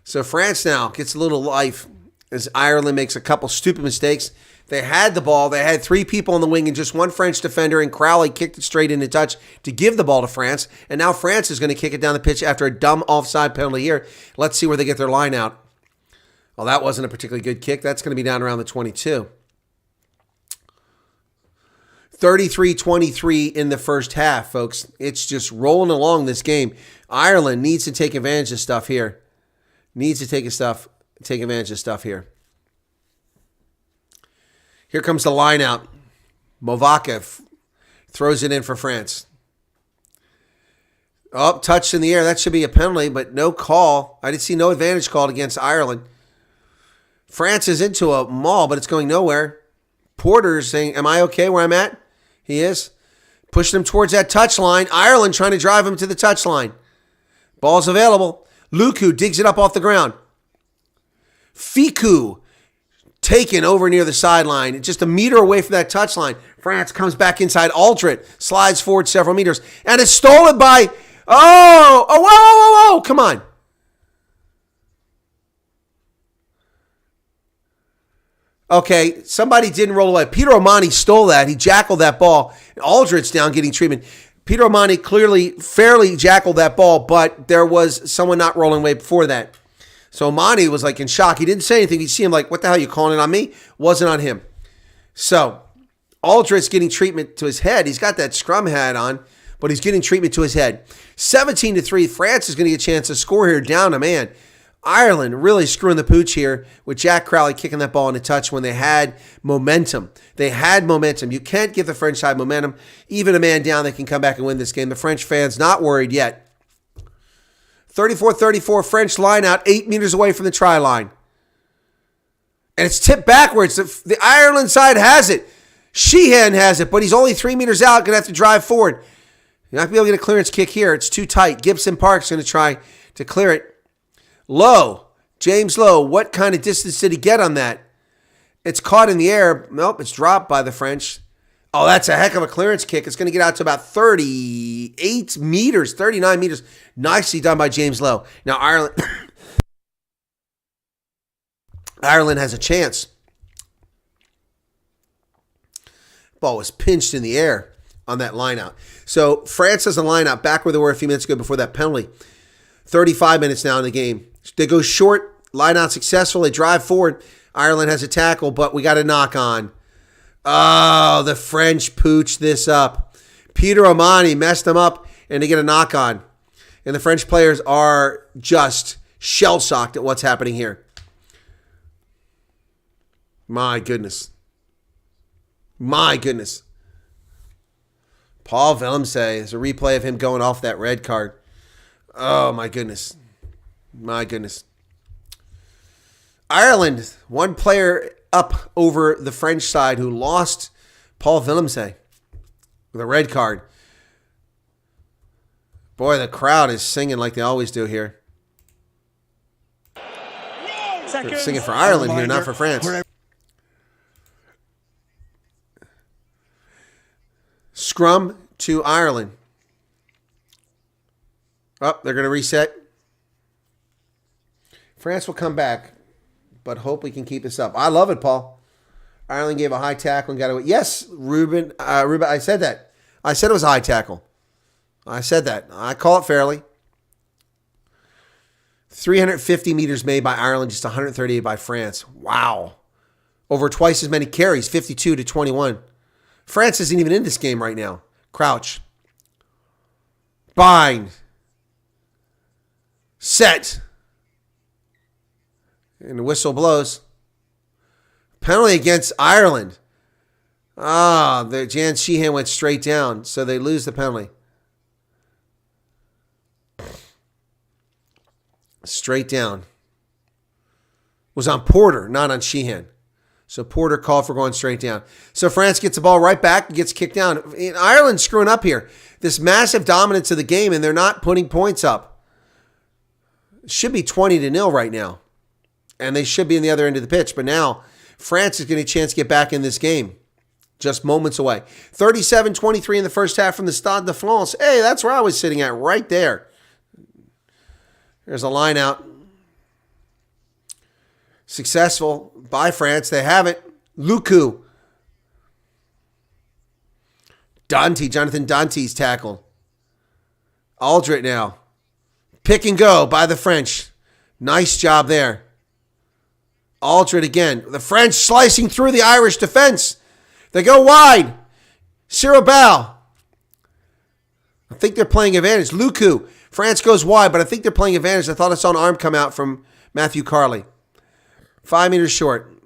So France now gets a little life as Ireland makes a couple stupid mistakes. They had the ball. They had three people on the wing and just one French defender, and Crowley kicked it straight into touch to give the ball to France. And now France is going to kick it down the pitch after a dumb offside penalty here. Let's see where they get their line out. Well, that wasn't a particularly good kick. That's going to be down around the 22. 33-23 in the first half, folks. It's just rolling along this game. Ireland needs to take advantage of stuff here. Needs to take advantage of stuff here. Here comes the line out. Movaka throws it in for France. Oh, touched in the air. That should be a penalty, but no call. I didn't see no advantage called against Ireland. France is into a maul, but it's going nowhere. Porter's saying, am I okay where I'm at? He is. Pushing him towards that touchline. Ireland trying to drive him to the touchline. Ball's available. Luku digs it up off the ground. Fiku taken over near the sideline, just a meter away from that touchline. France comes back inside. Aldrit slides forward several meters, and it's stolen by, whoa, come on. Okay, somebody didn't roll away. Peter O'Mani stole that. He jackled that ball. Aldrit's down getting treatment. Peter O'Mani clearly fairly jackled that ball, but there was someone not rolling away before that. So O'Mani was like in shock. He didn't say anything. You see him like, what the hell, you calling it on me? Wasn't on him. So Aldrit's getting treatment to his head. He's got that scrum hat on, but he's getting treatment to his head. 17-3. France is going to get a chance to score here down a man. Ireland really screwing the pooch here with Jack Crowley kicking that ball into touch when they had momentum. They had momentum. You can't give the French side momentum. Even a man down, they can come back and win this game. The French fans not worried yet. 34-34, French line out 8 meters away from the try line. And it's tipped backwards. The Ireland side has it. Sheehan has it, but he's only 3 meters out. Going to have to drive forward. You're not going to be able to get a clearance kick here. It's too tight. Gibson Park's going to try to clear it. Low. James Lowe. What kind of distance did he get on that? It's caught in the air. Nope, it's dropped by the French. Oh, that's a heck of a clearance kick. It's going to get out to about 38 meters, 39 meters. Nicely done by James Lowe. Now, Ireland has a chance. Ball was pinched in the air on that line out. So France has a line out back where they were a few minutes ago before that penalty. 35 minutes now in the game. They go short, line out successful. They drive forward. Ireland has a tackle, but we got a knock on. Oh, the French pooched this up. Peter O'Mani messed them up, and they get a knock on. And the French players are just shell-shocked at what's happening here. My goodness. My goodness. Paul Willemse, there's a replay of him going off that red card. Oh, my goodness. My goodness. Ireland, one player up over the French side who lost Paul Willemse with a red card. Boy, the crowd is singing like they always do here. seconds. They're singing for Ireland here, not for France. Scrum to Ireland. Oh, they're going to reset. France will come back, but hope we can keep this up. I love it, Paul. Ireland gave a high tackle and got away. Yes, Ruben, I said that. I said it was a high tackle. I said that. I call it fairly. 350 meters made by Ireland, just 138 by France. Wow. Over twice as many carries, 52 to 21. France isn't even in this game right now. Crouch. Bind. Set. And the whistle blows. Penalty against Ireland. The Jan Sheehan went straight down, so they lose the penalty. Straight down. Was on Porter, not on Sheehan. So Porter called for going straight down. So France gets the ball right back and gets kicked down. Ireland's screwing up here. This massive dominance of the game, and they're not putting points up. It should be 20-0 right now. And they should be in the other end of the pitch. But now France is getting a chance to get back in this game. Just moments away. 37-23 in the first half from the Stade de France. Hey, that's where I was sitting at, right there. There's a line out. Successful by France. They have it. Luku. Dante, Jonathan Dante's tackle. Aldrit now. Pick and go by the French. Nice job there. Aldrit again. The French slicing through the Irish defense. They go wide. Sirabal. I think they're playing advantage. Luku. France goes wide, but I think they're playing advantage. I thought I saw an arm come out from Matthew Carley. 5 meters short.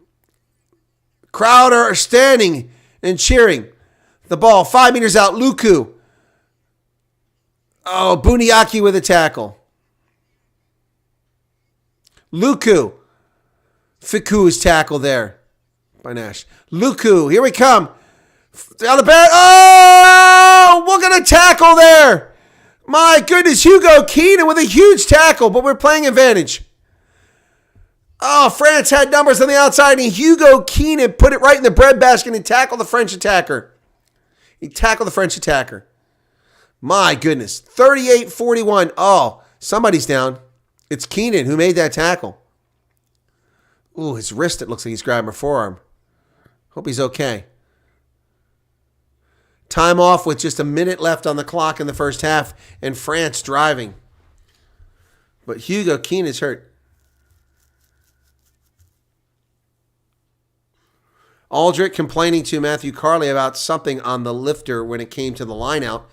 Crowd are standing and cheering. The ball, 5 meters out. Luku. Oh, Buniaki with a tackle. Luku. Fiku's tackle there by Nash. Luku, here we come. Down the back. Oh, look at a tackle there. My goodness, Hugo Keenan with a huge tackle, but we're playing advantage. Oh, France had numbers on the outside, and Hugo Keenan put it right in the breadbasket and tackled the French attacker. He tackled the French attacker. My goodness, 38-41. Oh, somebody's down. It's Keenan who made that tackle. Ooh, his wrist, it looks like he's grabbing a forearm. Hope he's okay. Time off with just a minute left on the clock in the first half, and France driving. But Hugo Keenan is hurt. Aldrich complaining to Matthew Carley about something on the lifter when it came to the lineout.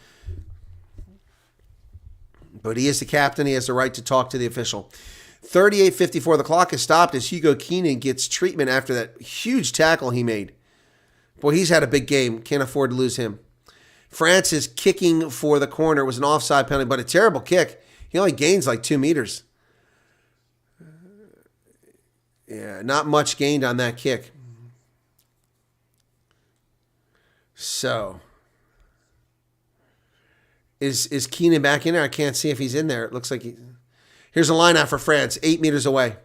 But he is the captain. He has the right to talk to the official. 38-54. The clock is stopped as Hugo Keenan gets treatment after that huge tackle he made. Boy, he's had a big game. Can't afford to lose him. France is kicking for the corner. It was an offside penalty, but a terrible kick. He only gains like 2 meters. Yeah, not much gained on that kick. So, is Keenan back in there? I can't see if he's in there. It looks like he... Here's a line out for France, 8 meters away.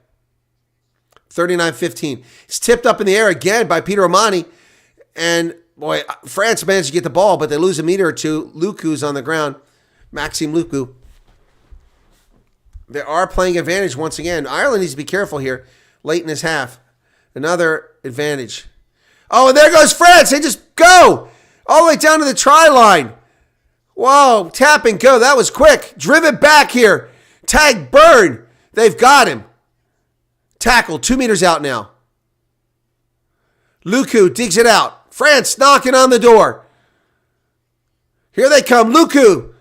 39-15. It's tipped up in the air again by Peter Omani. And, boy, France managed to get the ball, but they lose a meter or two. Luku's on the ground. Maxime Luku. They are playing advantage once again. Ireland needs to be careful here late in this half. Another advantage. Oh, and there goes France. They just go all the way down to the try line. Whoa, tap and go. That was quick. Driven back here. Tag Bird. They've got him. Tackle 2 meters out now. Luku digs it out. France knocking on the door. Here they come. Luku.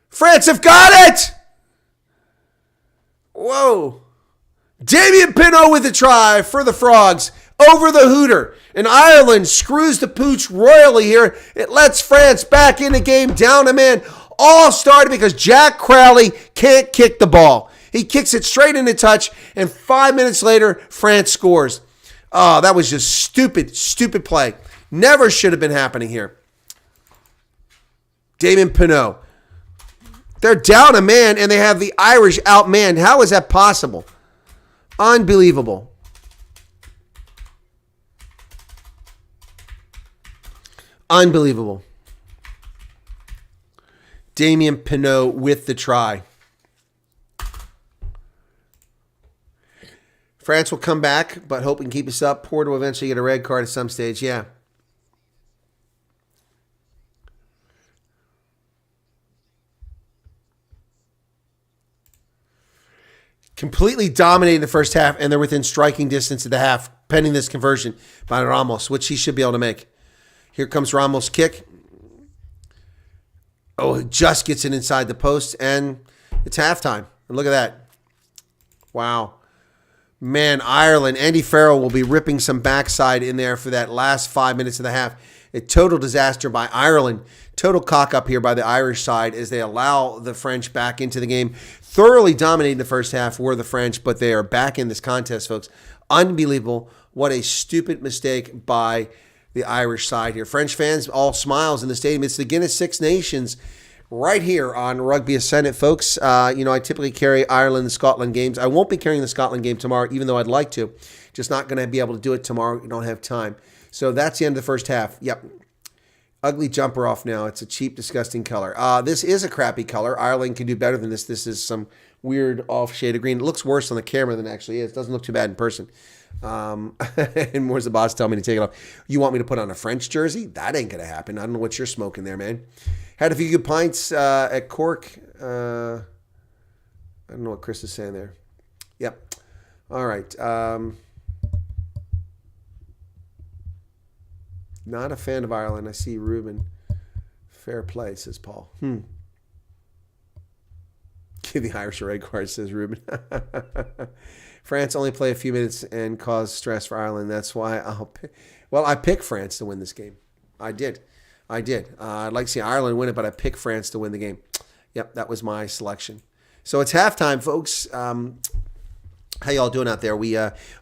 France have got it. Whoa. Damien Pinot with the try for the Frogs over the Hooter. And Ireland screws the pooch royally here. It lets France back in the game down a man. All started because Jack Crowley can't kick the ball. He kicks it straight into touch, and 5 minutes later, France scores. Oh, that was just stupid play. Never should have been happening here. Damien Pinot. They're down a man, and they have the Irish outmanned. How is that possible? Unbelievable. Unbelievable. Damien Pinot with the try. France will come back, but hope we can keep us up. Porter will eventually get a red card at some stage. Yeah. Completely dominating the first half, and they're within striking distance of the half, pending this conversion by Ramos, which he should be able to make. Here comes Ramos' kick. Oh, it just gets it inside the post, and it's halftime. And look at that. Wow. Man, Ireland, Andy Farrell will be ripping some backside in there for that last 5 minutes of the half. A total disaster by Ireland. Total cock up here by the Irish side as they allow the French back into the game. Thoroughly dominating the first half were the French, but they are back in this contest, folks. Unbelievable. What a stupid mistake by the Irish side here. French fans, all smiles in the stadium. It's the Guinness Six Nations right here on Rugby Ascendant, folks. I typically carry Ireland and Scotland games. I won't be carrying the Scotland game tomorrow, even though I'd like to. Just not going to be able to do it tomorrow. We don't have time. So that's the end of the first half. Yep. Ugly jumper off now. It's a cheap, disgusting color. This is a crappy color. Ireland can do better than this. This is some weird off shade of green. It looks worse on the camera than it actually is. It doesn't look too bad in person. And where's the boss telling me to take it off? You want me to put on a French jersey? That ain't going to happen. I don't know what you're smoking there, man. Had a few good pints at Cork. I don't know what Chris is saying there. Yep. All right. Not a fan of Ireland. I see Ruben. Fair play, says Paul. Give the Irish a red card, says Ruben. France only play a few minutes and cause stress for Ireland. That's why I picked France to win this game. I did. I'd like to see Ireland win it, but I picked France to win the game. Yep, that was my selection. So it's halftime, folks. How y'all doing out there? We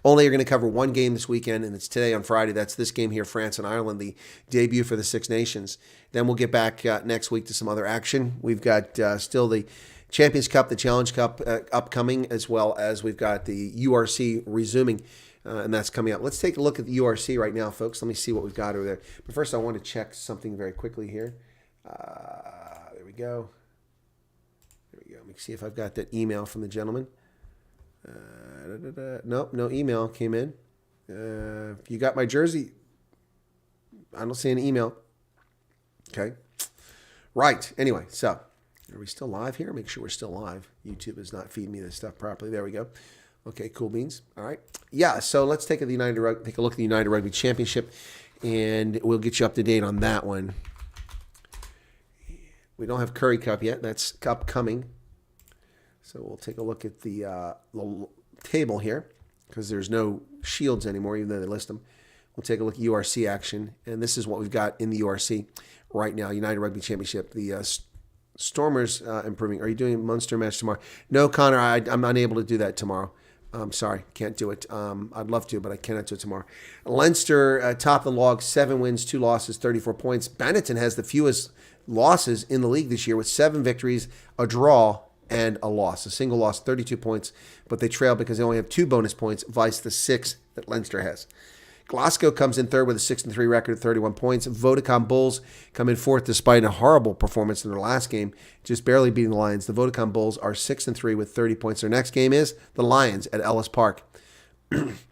only are going to cover one game this weekend, and it's today on Friday. That's this game here, France and Ireland, the debut for the Six Nations. Then we'll get back next week to some other action. We've got still the Champions Cup, the Challenge Cup upcoming, as well as we've got the URC resuming, and that's coming up. Let's take a look at the URC right now, folks. Let me see what we've got over there. But first, I want to check something very quickly here. There we go. Let me see if I've got that email from the gentleman. Nope, no email came in. You got my jersey? I don't see an email. Okay. Right. Anyway, so are we still live here? Make sure we're still live. YouTube is not feeding me this stuff properly. There we go. Okay, cool beans. All right. Yeah, so let's take a look at the United Rugby Championship, and we'll get you up to date on that one. We don't have Curry Cup yet. That's upcoming. So we'll take a look at the table here because there's no shields anymore, even though they list them. We'll take a look at URC action, and this is what we've got in the URC right now, United Rugby Championship. The Stormers improving. Are you doing a Munster match tomorrow? No, Connor, I'm unable to do that tomorrow. I'm sorry, can't do it. I'd love to, but I cannot do it tomorrow. Leinster, top of the log, 7 wins, 2 losses, 34 points. Benetton has the fewest losses in the league this year with 7 victories, a draw, and a loss. A single loss, 32 points, but they trail because they only have 2 bonus points, vice the 6 that Leinster has. Glasgow comes in third with a 6-3 record at 31 points. Vodacom Bulls come in fourth despite a horrible performance in their last game, just barely beating the Lions. The Vodacom Bulls are 6-3 with 30 points. Their next game is the Lions at Ellis Park.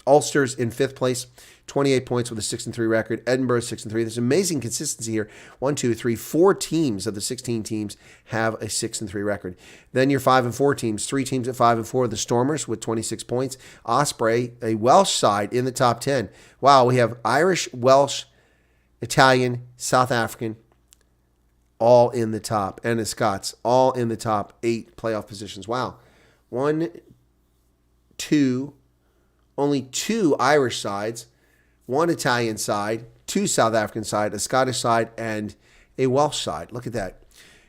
Ulster's in fifth place, 28 points with a 6-3 record. Edinburgh 6-3. There's amazing consistency here. 4 teams of the 16 teams have a 6-3 record. Then your 5-4 teams, 3 teams at 5-4. The Stormers with 26 points. Osprey, a Welsh side in the top 10. Wow, we have Irish, Welsh, Italian, South African, all in the top, and the Scots all in the top 8 playoff positions. Wow, only 2 Irish sides, 1 Italian side, 2 South African side, a Scottish side, and a Welsh side. Look at that.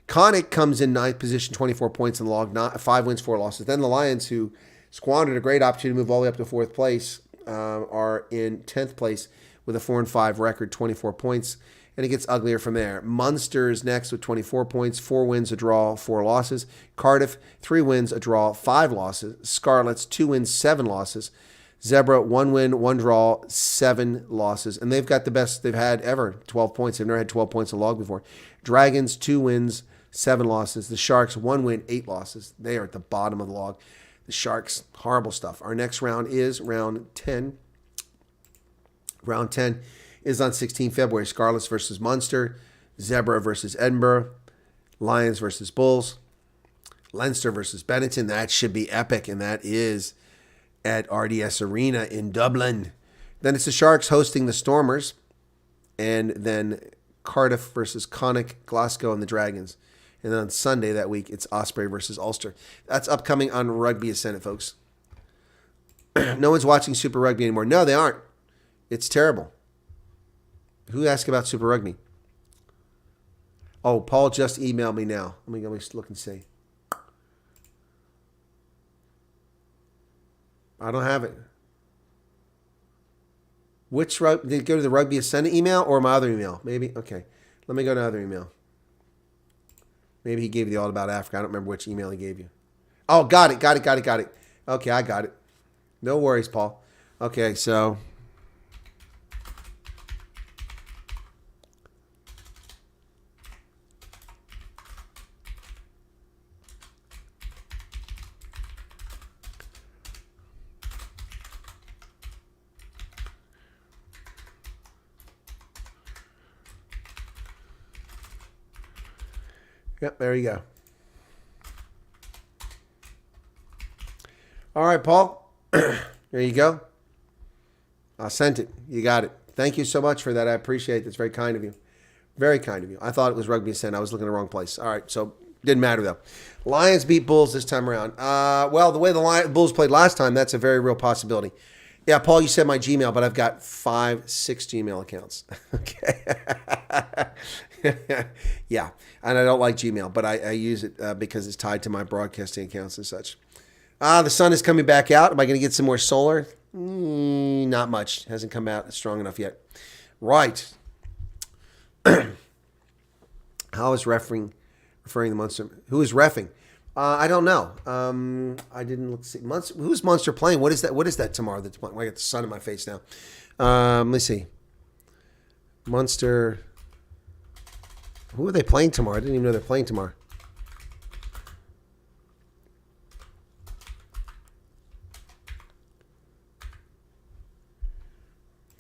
Connacht comes in 9th position, 24 points in the log, 5 wins, 4 losses. Then the Lions, who squandered a great opportunity to move all the way up to 4th place, are in 10th place with a 4-5 record, 24 points. and it gets uglier from there. Munster is next with 24 points, 4 wins, a draw, 4 losses. Cardiff, 3 wins, a draw, 5 losses. Scarlets, 2 wins, 7 losses. Zebra, 1 win, 1 draw, 7 losses. And they've got the best they've had ever, 12 points. They've never had 12 points a log before. Dragons, 2 wins, 7 losses. The Sharks, 1 win, 8 losses. They are at the bottom of the log. The Sharks, horrible stuff. Our next round is round 10. Round 10 is on 16 February. Scarlets versus Munster. Zebra versus Edinburgh. Lions versus Bulls. Leinster versus Benetton. That should be epic, and that is at RDS Arena in Dublin. Then it's the Sharks hosting the Stormers. And then Cardiff versus Connacht, Glasgow, and the Dragons. And then on Sunday that week, it's Osprey versus Ulster. That's upcoming on Rugby Ascendant, folks. No one's watching Super Rugby anymore. No, they aren't. It's terrible. Who asked about Super Rugby? Oh, Paul just emailed me now. Let me look and see. I don't have it. Which did it go to the Rugby Ascendant email or my other email? Maybe. Okay. Let me go to other email. Maybe he gave you the All About Africa. I don't remember which email he gave you. Oh, got it. Okay, I got it. No worries, Paul. Okay, so. Yep, there you go. All right, Paul. There you go. I sent it. You got it. Thank you so much for that. I appreciate it. It's very kind of you. Very kind of you. I thought it was Rugby Ascent. I was looking in the wrong place. All right, so didn't matter, though. Lions beat Bulls this time around. Well, the way the Bulls played last time, that's a very real possibility. Yeah, Paul, you said my Gmail, but I've got 5, 6 Gmail accounts. Okay. Yeah, and I don't like Gmail, but I use it because it's tied to my broadcasting accounts and such. The sun is coming back out. Am I going to get some more solar? Not much. Hasn't come out strong enough yet. Right. How is referring the Munster? Who is reffing? I don't know. I didn't look. See Munster. Who's Munster playing? What is that? What is that tomorrow? I got the sun in my face now. Let's see. Munster. Who are they playing tomorrow? I didn't even know they're playing tomorrow.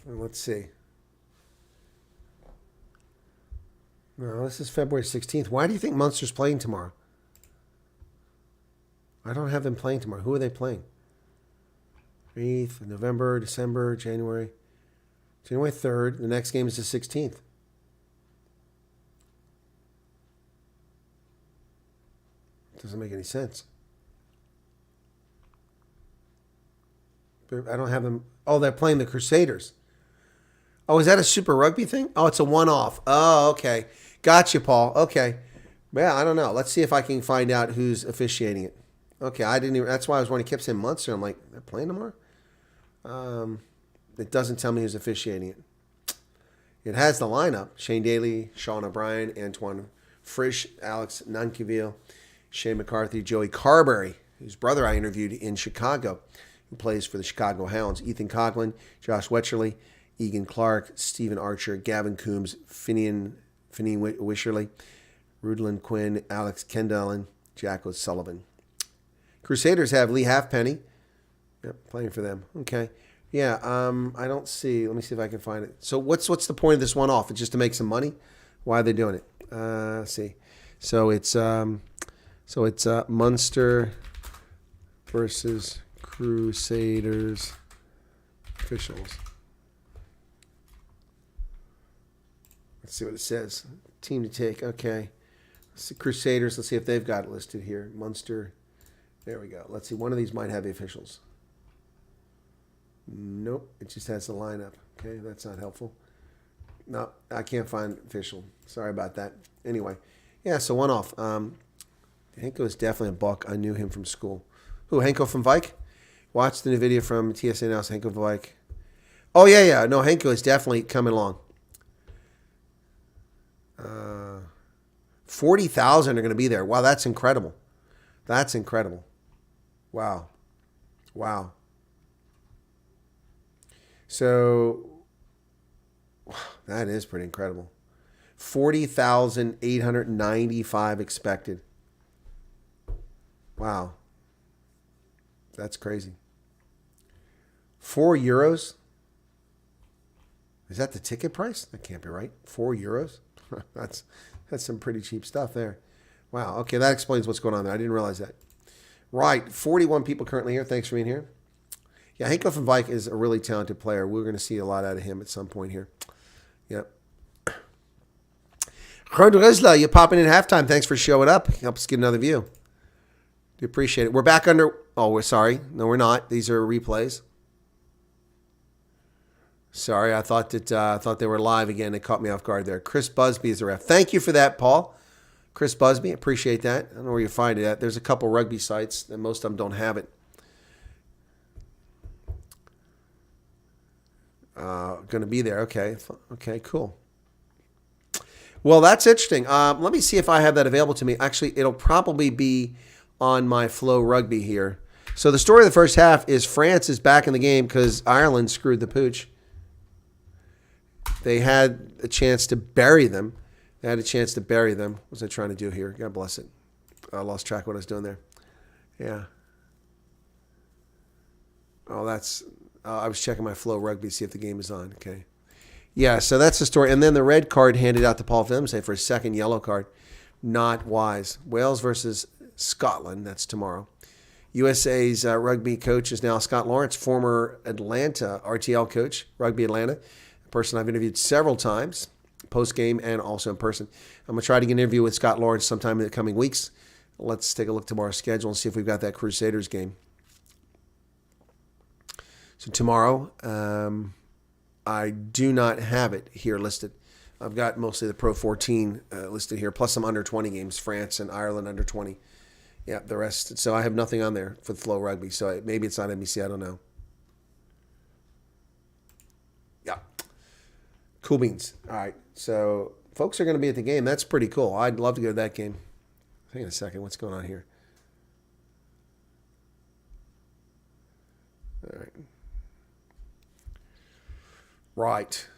Let's see. No, this is February 16th. Why do you think Munster's playing tomorrow? I don't have them playing tomorrow. Who are they playing? 8th, November, December, January. January 3rd. The next game is the 16th. Doesn't make any sense. I don't have them. Oh, they're playing the Crusaders. Oh, is that a Super Rugby thing? Oh, it's a one-off. Oh, okay. Gotcha, Paul. Okay. Well, I don't know. Let's see if I can find out who's officiating it. Okay, I didn't even. That's why I was wondering. He kept saying Munster. I'm like, they're playing tomorrow? It doesn't tell me who's officiating it. It has the lineup. Shane Daly, Sean O'Brien, Antoine Frisch, Alex Nankiville, Shane McCarthy, Joey Carberry, whose brother I interviewed in Chicago, who plays for the Chicago Hounds, Ethan Coughlin, Josh Wetcherly, Egan Clark, Stephen Archer, Gavin Coombs, Finian Wisherly, Rudlin Quinn, Alex Kendallin, Jack O'Sullivan. Crusaders have Lee Halfpenny. Yep, playing for them. Okay. Yeah, I don't see. Let me see if I can find it. So what's the point of this one off? It's just to make some money? Why are they doing it? Let's see. So it's Munster versus Crusaders officials. Let's see what it says. Team to take. Okay. Let's see, Crusaders. Let's see if they've got it listed here. Munster. There we go. Let's see. One of these might have the officials. Nope. It just has the lineup. Okay. That's not helpful. No, I can't find official. Sorry about that. Anyway. Yeah, so one off. Henko is definitely a buck. I knew him from school. Who, Henko from Vike? Watched the new video from TSA Now, Henko from Vike. Oh, yeah. No, Henko is definitely coming along. 40,000 are going to be there. Wow, that's incredible. That's incredible. Wow. Wow. So, that is pretty incredible. 40,895 expected. Wow. That's crazy. €4? Is that the ticket price? That can't be right. €4? That's some pretty cheap stuff there. Wow. Okay, that explains what's going on there. I didn't realize that. Right. 41 people currently here. Thanks for being here. Yeah, Henko van Wijk is a really talented player. We're going to see a lot out of him at some point here. Yep. Ron Rizla, you popping in halftime. Thanks for showing up. Help us get another view. Do appreciate it. We're back under... Oh, we're sorry. No, we're not. These are replays. Sorry, I thought they were live again. It caught me off guard there. Chris Busby is the ref. Thank you for that, Paul. Chris Busby, appreciate that. I don't know where you find it at. There's a couple rugby sites, and most of them don't have it. Going to be there. Okay. Okay, cool. Well, that's interesting. Let me see if I have that available to me. Actually, it'll probably be on my Flow Rugby here. So the story of the first half is France is back in the game because Ireland screwed the pooch. They had a chance to bury them. What was I trying to do here? God bless it. I lost track of what I was doing there. Yeah. Oh, I was checking my Flow Rugby to see if the game is on. Okay. Yeah, so that's the story. And then the red card handed out to Paul Vimsey for a second yellow card. Not wise. Wales versus Scotland. That's tomorrow. USA's rugby coach is now Scott Lawrence, former Atlanta RTL coach, Rugby Atlanta, a person I've interviewed several times, post-game and also in person. I'm going to try to get an interview with Scott Lawrence sometime in the coming weeks. Let's take a look tomorrow's schedule and see if we've got that Crusaders game. So tomorrow, I do not have it here listed. I've got mostly the Pro 14 listed here, plus some under 20 games, France and Ireland under 20. Yeah, the rest. So I have nothing on there for the Flow Rugby. So maybe it's on NBC. I don't know. Yeah. Cool beans. All right. So folks are going to be at the game. That's pretty cool. I'd love to go to that game. Hang on a second. What's going on here? All right. Right.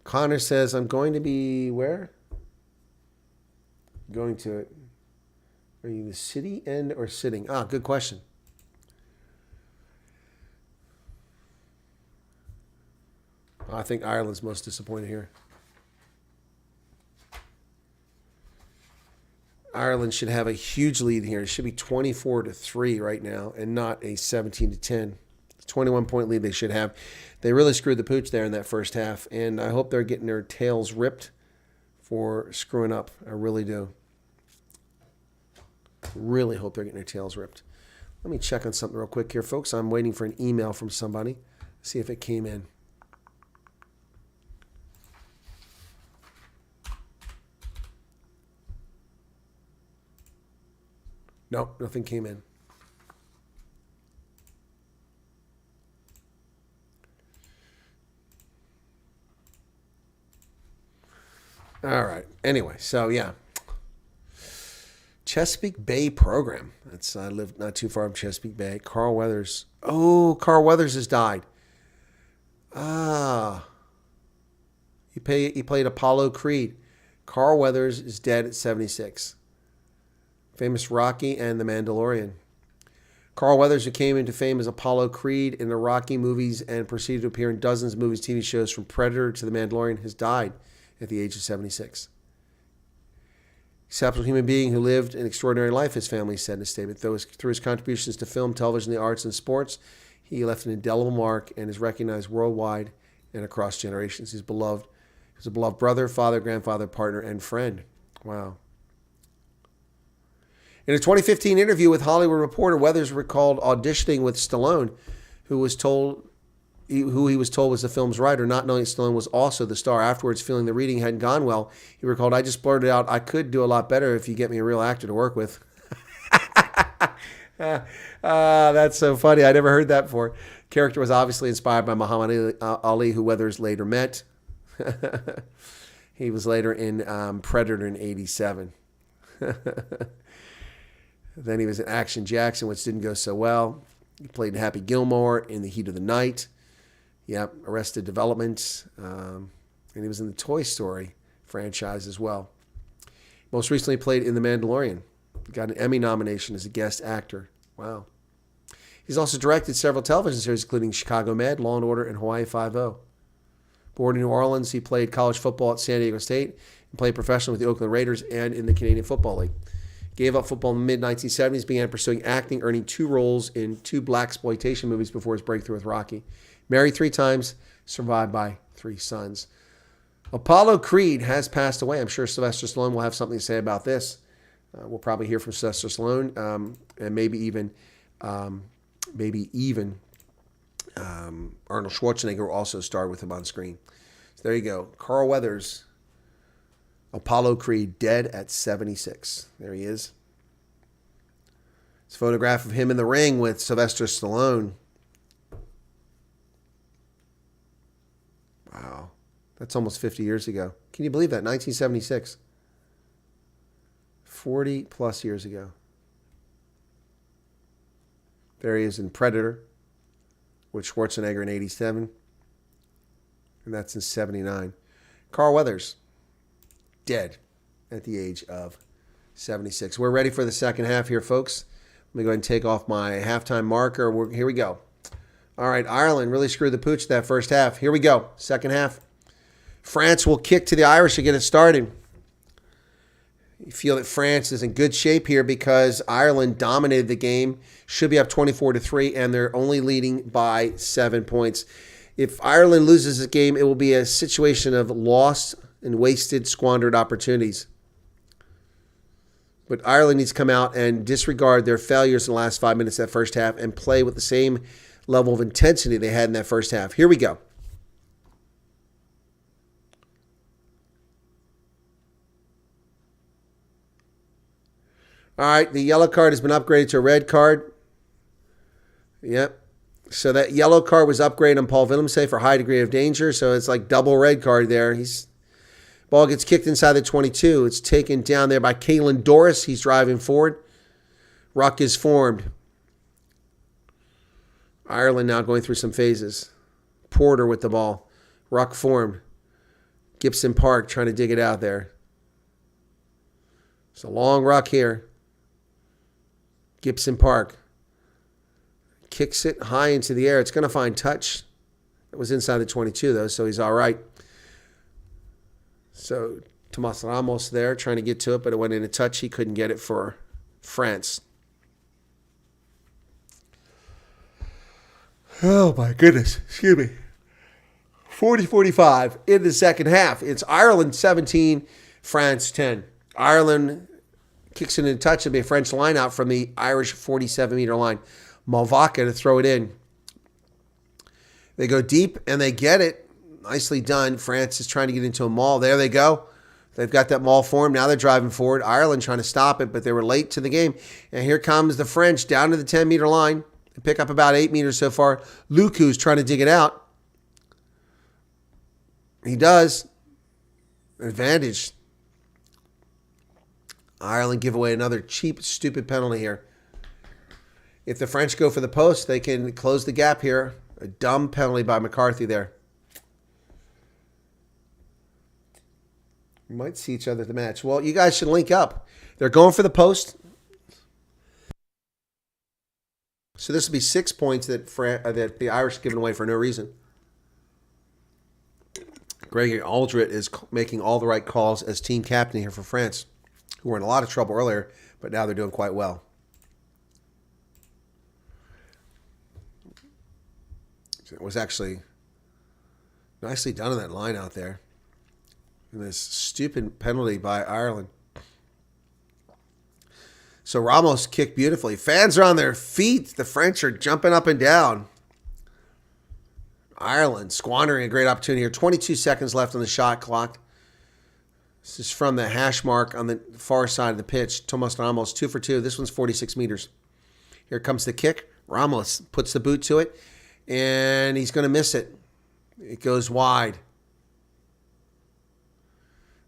Connor says, I'm going to be where? Going to it. Are you the city end or sitting? Ah, good question. I think Ireland's most disappointed here. Ireland should have a huge lead here. It should be 24-3 right now and not a 17-10. 21-point lead they should have. They really screwed the pooch there in that first half, and I hope they're getting their tails ripped for screwing up. I really do. Really hope they're getting their tails ripped. Let me check on something real quick here, folks. I'm waiting for an email from somebody. See if it came in. Nope, nothing came in. All right. Anyway, so yeah. Chesapeake Bay program. I live not too far from Chesapeake Bay. Carl Weathers. Oh, Carl Weathers has died. He played Apollo Creed. Carl Weathers is dead at 76. Famous Rocky and The Mandalorian. Carl Weathers, who came into fame as Apollo Creed in the Rocky movies and proceeded to appear in dozens of movies, TV shows from Predator to The Mandalorian, has died at the age of 76. Exceptional human being who lived an extraordinary life, his family said in a statement. Through his contributions to film, television, the arts, and sports, he left an indelible mark and is recognized worldwide and across generations. He's beloved. He was a beloved brother, father, grandfather, partner, and friend. Wow. In a 2015 interview with Hollywood Reporter, Weathers recalled auditioning with Stallone, who he was told was the film's writer, not knowing Stallone was also the star. Afterwards, feeling the reading hadn't gone well, he recalled, I just blurted out, I could do a lot better if you get me a real actor to work with. That's so funny. I never heard that before. Character was obviously inspired by Muhammad Ali, who Weathers later met. He was later in Predator in 87. Then he was in Action Jackson, which didn't go so well. He played in Happy Gilmore, In the Heat of the Night. Yep, Arrested Development. And he was in the Toy Story franchise as well. Most recently played in The Mandalorian. Got an Emmy nomination as a guest actor. Wow. He's also directed several television series, including Chicago Med, Law & Order, and Hawaii Five-0. Born in New Orleans, he played college football at San Diego State and played professionally with the Oakland Raiders and in the Canadian Football League. Gave up football in the mid-1970s, began pursuing acting, earning 2 roles in 2 blaxploitation movies before his breakthrough with Rocky. Married 3 times, survived by 3 sons. Apollo Creed has passed away. I'm sure Sylvester Stallone will have something to say about this. We'll probably hear from Sylvester Stallone and maybe even Arnold Schwarzenegger will also starred with him on screen. So there you go. Carl Weathers, Apollo Creed, dead at 76. There he is. It's a photograph of him in the ring with Sylvester Stallone. Wow. That's almost 50 years ago. Can you believe that? 1976. 40 plus years ago. There he is in Predator with Schwarzenegger in 87. And that's in 79. Carl Weathers, dead at the age of 76. We're ready for the second half here, folks. Let me go ahead and take off my halftime marker. Here we go. All right, Ireland really screwed the pooch that first half. Here we go, second half. France will kick to the Irish to get it started. You feel that France is in good shape here because Ireland dominated the game, should be up 24-3, and they're only leading by 7 points. If Ireland loses this game, it will be a situation of lost and wasted, squandered opportunities. But Ireland needs to come out and disregard their failures in the last 5 minutes of that first half and play with the same level of intensity they had in that first half. Here we go. All right, the yellow card has been upgraded to a red card. Yep. So that yellow card was upgraded on Paul Willemse for high degree of danger. So it's like double red card there. Ball gets kicked inside the 22. It's taken down there by Kalen Doris. He's driving forward. Ruck is formed. Ireland now going through some phases. Porter with the ball. Ruck formed. Gibson Park trying to dig it out there. It's a long ruck here. Gibson Park kicks it high into the air. It's going to find touch. It was inside the 22, though, so he's all right. So Tomas Ramos there trying to get to it, but it went in a touch. He couldn't get it for France. Oh, my goodness. Excuse me. 40-45 in the second half. It's Ireland 17, France 10. Ireland kicks it in a touch. It'll be a French line out from the Irish 47-meter line. Malvaka to throw it in. They go deep, and they get it. Nicely done. France is trying to get into a maul. There they go. They've got that maul formed. Now they're driving forward. Ireland trying to stop it, but they were late to the game. And here comes the French down to the 10-meter line. They pick up about 8 meters so far. Luku's trying to dig it out. He does. Advantage. Ireland give away another cheap, stupid penalty here. If the French go for the post, they can close the gap here. A dumb penalty by McCarthy there. We might see each other at the match. Well, you guys should link up. They're going for the post. So this will be 6 points that the Irish are giving away for no reason. Gregory Aldrit is making all the right calls as team captain here for France, who were in a lot of trouble earlier, but now they're doing quite well. It was actually nicely done in that line out there. And this stupid penalty by Ireland. So Ramos kicked beautifully. Fans are on their feet. The French are jumping up and down. Ireland squandering a great opportunity here. 22 seconds left on the shot clock. This is from the hash mark on the far side of the pitch. Tomas Ramos, 2 for 2. This one's 46 meters. Here comes the kick. Ramos puts the boot to it, and he's going to miss it. It goes wide.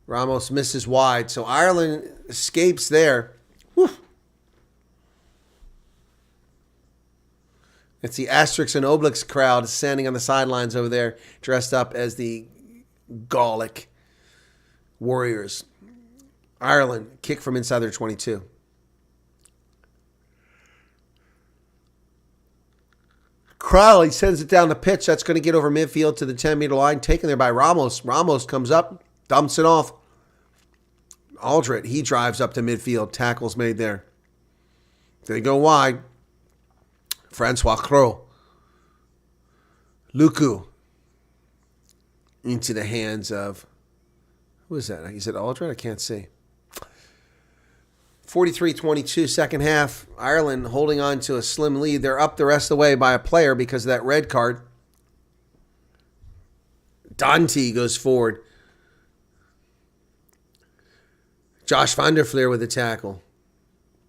Ramos misses wide. So Ireland escapes there. Whew. It's the Asterix and Obelix crowd standing on the sidelines over there, dressed up as the Gallic Warriors. Ireland, kick from inside their 22. Crowley sends it down the pitch. That's going to get over midfield to the 10-meter line, taken there by Ramos. Ramos comes up, dumps it off. Aldred, he drives up to midfield. Tackle's made there. They go wide. Francois Cros. Luku. Into the hands of... Who is that? Is it Aldred? I can't see. 43-22, second half. Ireland holding on to a slim lead. They're up the rest of the way by a player because of that red card. Dante goes forward. Josh van der Fleer with the tackle.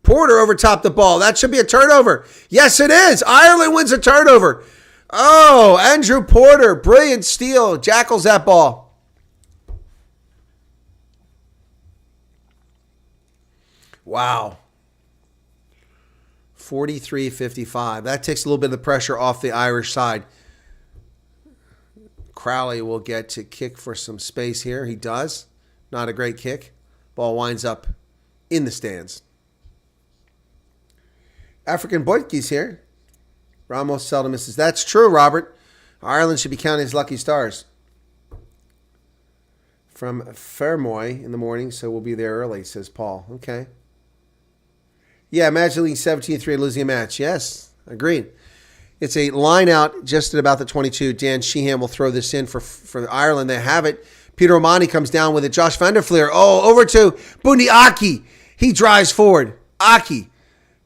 Porter overtopped the ball. That should be a turnover. Yes, it is. Ireland wins a turnover. Oh, Andrew Porter. Brilliant steal. Jackals that ball. Wow. 43-55. That takes a little bit of the pressure off the Irish side. Crowley will get to kick for some space here. He does. Not a great kick. Ball winds up in the stands. African Boyki's here. Ramos seldom misses. That's true, Robert. Ireland should be counting his lucky stars. From Fermoy in the morning, so we'll be there early, says Paul. Okay. Yeah, imagine leading 17-3 and losing a match. Yes, agreed. It's a line out just at about the 22. Dan Sheehan will throw this in for Ireland. They have it. Peter O'Mahony comes down with it. Josh van der Fleer. Oh, over to Bundi Aki. He drives forward. Aki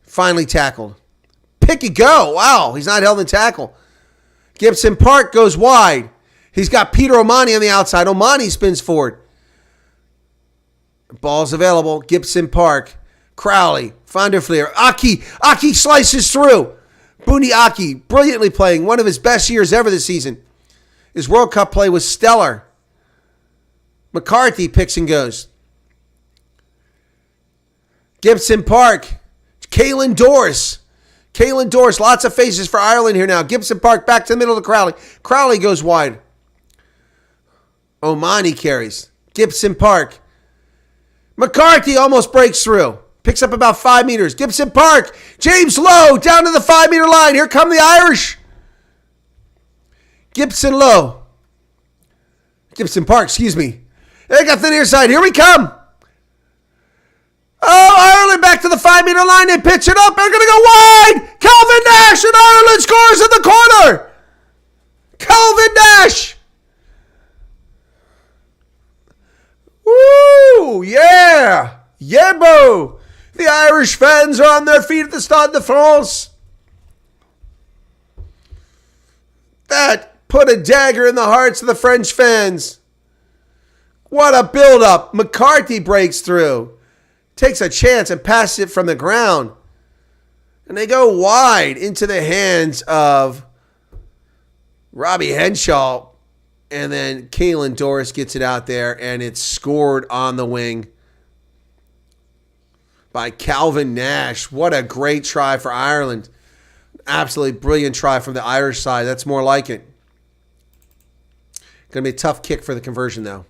finally tackled. Pick and go. Wow, he's not held in tackle. Gibson Park goes wide. He's got Peter O'Mahony on the outside. O'Mahony spins forward. Ball's available. Gibson Park. Crowley. Van der Fleer. Aki. Aki slices through. Bundi Aki brilliantly playing. One of his best years ever this season. His World Cup play was stellar. McCarthy picks and goes. Gibson Park. Caelan Doris. Caelan Doris. Lots of faces for Ireland here now. Gibson Park back to the middle of Crowley. Crowley goes wide. O'Mahony carries. Gibson Park. McCarthy almost breaks through. Picks up about 5 meters. Gibson Park. James Lowe down to the 5-meter line. Here come the Irish. Gibson Lowe. Gibson Park, excuse me. They got the near side. Here we come. Oh, Ireland back to the 5-meter line. They pitch it up. They're going to go wide. Calvin Nash and Ireland scores in the corner. Calvin Nash. Woo, yeah. Yeah, bro. The Irish fans are on their feet at the Stade de France. That put a dagger in the hearts of the French fans. What a build-up. McCarthy breaks through. Takes a chance and passes it from the ground. And they go wide into the hands of Robbie Henshaw. And then Caelan Doris gets it out there, and it's scored on the wing by Calvin Nash. What a great try for Ireland. Absolutely brilliant try from the Irish side. That's more like it. Going to be a tough kick for the conversion, though.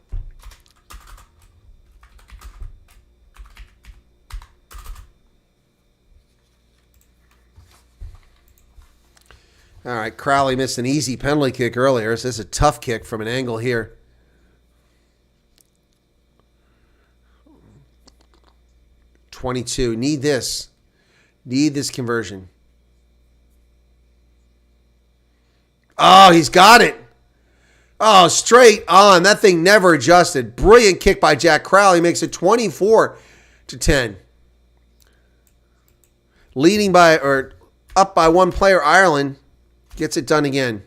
All right, Crowley missed an easy penalty kick earlier, so this is a tough kick from an angle here. Need this. Need this conversion. Oh, he's got it. Oh, straight on. That thing never adjusted. Brilliant kick by Jack Crowley. Makes it 24-10. Leading by, or up by one player, Ireland gets it done again.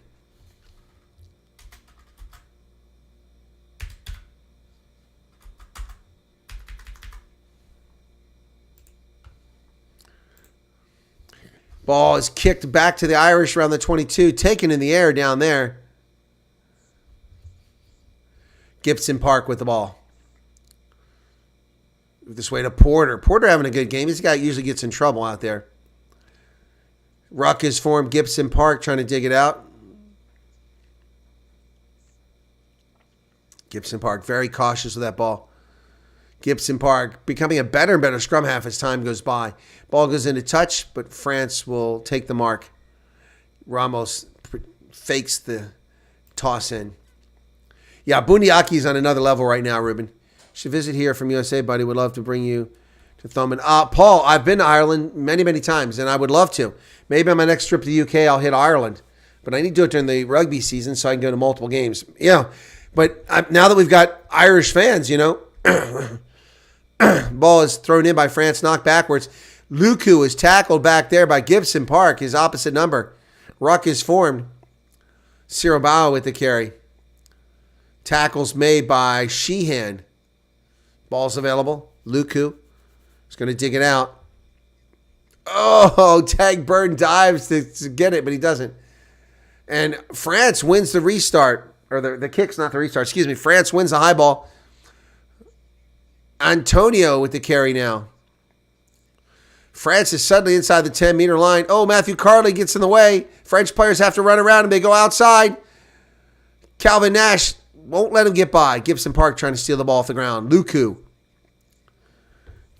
Ball is kicked back to the Irish around the 22, taken in the air down there. Gibson Park with the ball. This way to Porter. Porter having a good game. This guy usually gets in trouble out there. Ruck is formed. Gibson Park trying to dig it out. Gibson Park very cautious with that ball. Gibson Park becoming a better and better scrum half as time goes by. Ball goes into touch, but France will take the mark. Ramos fakes the toss in. Yeah, Bundiaki's on another level right now, Ruben. Should visit here from USA, buddy. Would love to bring you to Thomond. Paul, I've been to Ireland many, many times, and I would love to. Maybe on my next trip to the UK, I'll hit Ireland. But I need to do it during the rugby season so I can go to multiple games. Yeah, but now that we've got Irish fans, you know, ball is thrown in by France, knocked backwards. Luku is tackled back there by Gibson Park, his opposite number. Ruck is formed. Cyril Bao with the carry. Tackles made by Sheehan. Ball's available. Luku is going to dig it out. Oh, Tagburn dives to get it, but he doesn't. And France wins the restart. Or the kick's not the restart. Excuse me. France wins the high ball. Antonio with the carry now. France is suddenly inside the 10-meter line. Oh, Matthew Carley gets in the way. French players have to run around and they go outside. Calvin Nash won't let him get by. Gibson Park trying to steal the ball off the ground. Luku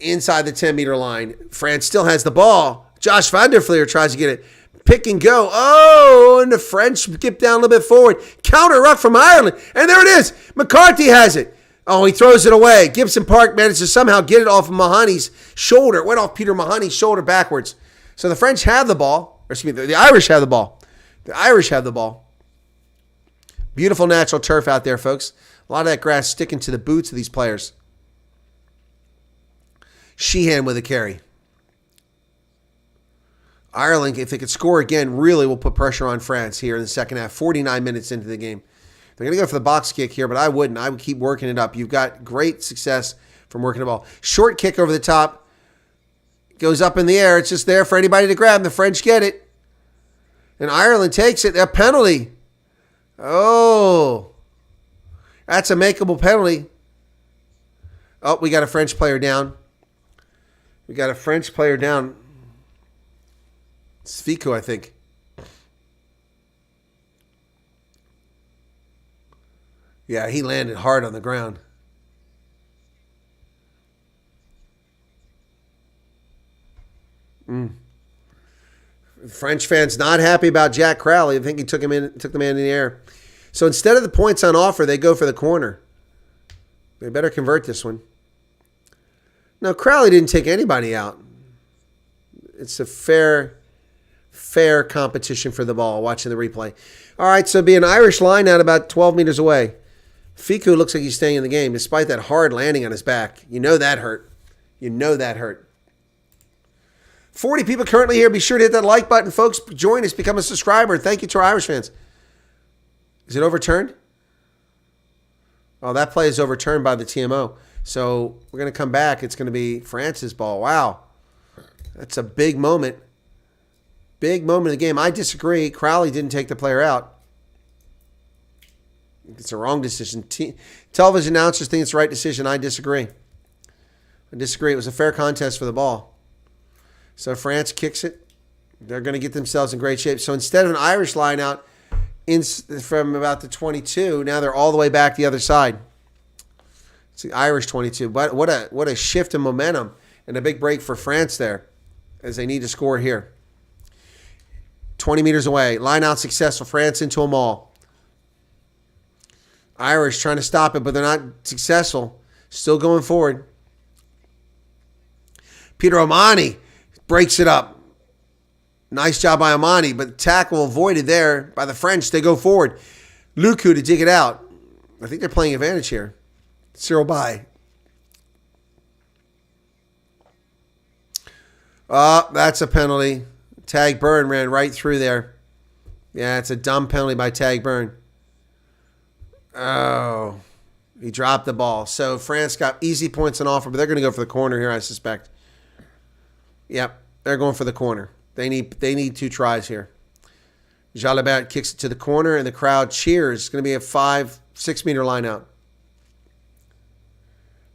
inside the 10-meter line. France still has the ball. Josh van der Fleer tries to get it. Pick and go. Oh, and the French get down a little bit forward. Counter ruck from Ireland. And there it is. McCarthy has it. Oh, he throws it away. Gibson Park managed to somehow get it off of Mahoney's shoulder. It went off Peter Mahoney's shoulder backwards. So the French have the ball. Or excuse me, the Irish have the ball. The Irish have the ball. Beautiful natural turf out there, folks. A lot of that grass sticking to the boots of these players. Sheehan with a carry. Ireland, if they could score again, really will put pressure on France here in the second half. 49 minutes into the game. They're going to go for the box kick here, but I wouldn't. I would keep working it up. You've got great success from working the ball. Short kick over the top. Goes up in the air. It's just there for anybody to grab. The French get it. And Ireland takes it. A penalty. Oh. That's a makeable penalty. Oh, we got a French player down. We got a French player down. It's Fico, I think. Yeah, he landed hard on the ground. French fans not happy about Jack Crowley. I think he took the man in the air. So instead of the points on offer, they go for the corner. They better convert this one. No, Crowley didn't take anybody out. It's a fair competition for the ball, watching the replay. All right, so it'll be an Irish line out about 12 meters away. Fiku looks like he's staying in the game despite that hard landing on his back. You know that hurt. 40 people currently here. Be sure to hit that like button, folks. Join us. Become a subscriber. Thank you to our Irish fans. Is it overturned? Oh, that play is overturned by the TMO. So we're going to come back. It's going to be France's ball. Wow. That's a big moment. Big moment of the game. I disagree. Crowley didn't take the player out. It's a wrong decision. Television announcers think it's the right decision. I disagree. It was a fair contest for the ball. So France kicks it. They're going to get themselves in great shape. So instead of an Irish line out from about the 22, now they're all the way back the other side. It's the Irish 22. But what a shift in momentum and a big break for France there as they need to score here. 20 meters away. Line out successful. France into a maul. Irish trying to stop it, but they're not successful. Still going forward. Peter Omani breaks it up. Nice job by Omani, but tackle avoided there by the French. They go forward. Luku to dig it out. I think they're playing advantage here. Cyril Bay. Oh, that's a penalty. Tag Byrne ran right through there. Yeah, it's a dumb penalty by Tag Byrne. Oh, he dropped the ball. So France got easy points on offer, but they're going to go for the corner here, I suspect. Yep, they're going for the corner. They need 2 tries here. Jalabert kicks it to the corner, and the crowd cheers. It's going to be a 5-6 meter line out.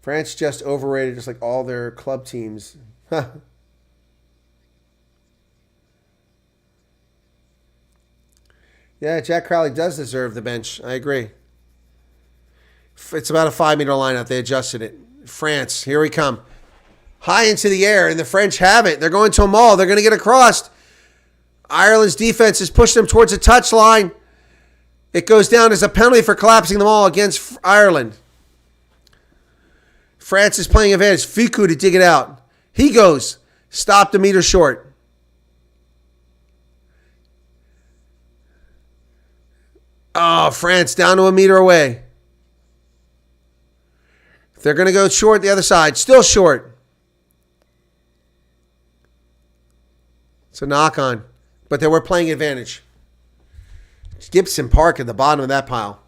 France just overrated, just like all their club teams. Yeah, Jack Crowley does deserve the bench. I agree. It's about a 5-meter line out. They adjusted it. France, here we come. High into the air, and the French have it. They're going to a maul. They're going to get across. Ireland's defense has pushed them towards the touchline. It goes down as a penalty for collapsing the maul against Ireland. France is playing advantage. Fiku to dig it out. He goes. Stopped a meter short. Oh, France down to a meter away. They're going to go short the other side. Still short. It's a knock on. But they were playing advantage. Gibson Park at the bottom of that pile.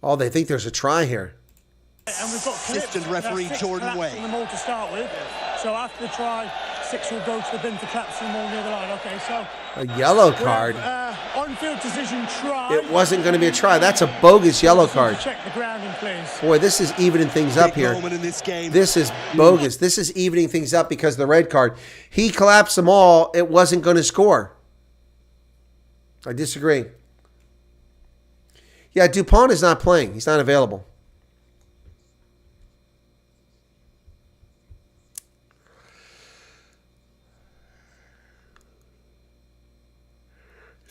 Oh, they think there's a try here. And we've got Assistant referee Jordan Way. The maul to start with. So after the try, 6 will go to the bin for collapsing the maul near the line. Okay, so a yellow card. On-field decision try. It wasn't going to be a try. That's a bogus yellow card. Check the grounding, please. Boy, this is evening things up here. Moment in this game. This is bogus. This is evening things up because of the red card. He collapsed them all. It wasn't going to score. I disagree. Yeah, Dupont is not playing. He's not available.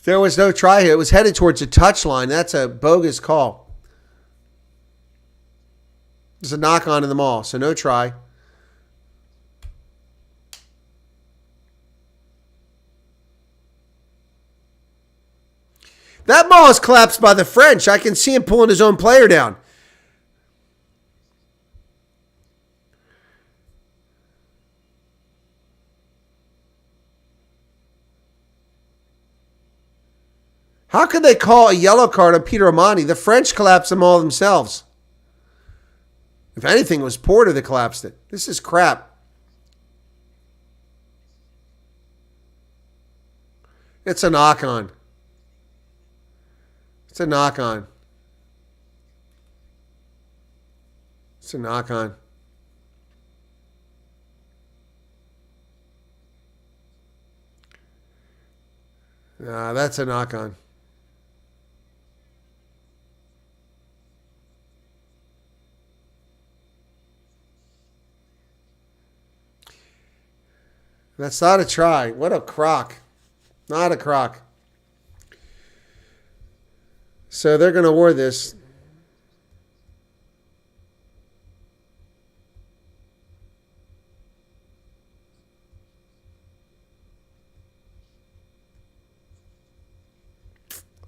There was no try here. It was headed towards the touchline. That's a bogus call. There's a knock on in the maul, so no try. That maul is collapsed by the French. I can see him pulling his own player down. How could they call a yellow card on Peter Amani? The French collapsed them all themselves. If anything, it was Porter that collapsed it. This is crap. It's a knock-on. It's a knock-on. It's a knock-on. Nah, that's a knock-on. That's not a try. What a crock. Not a crock. So they're going to award this.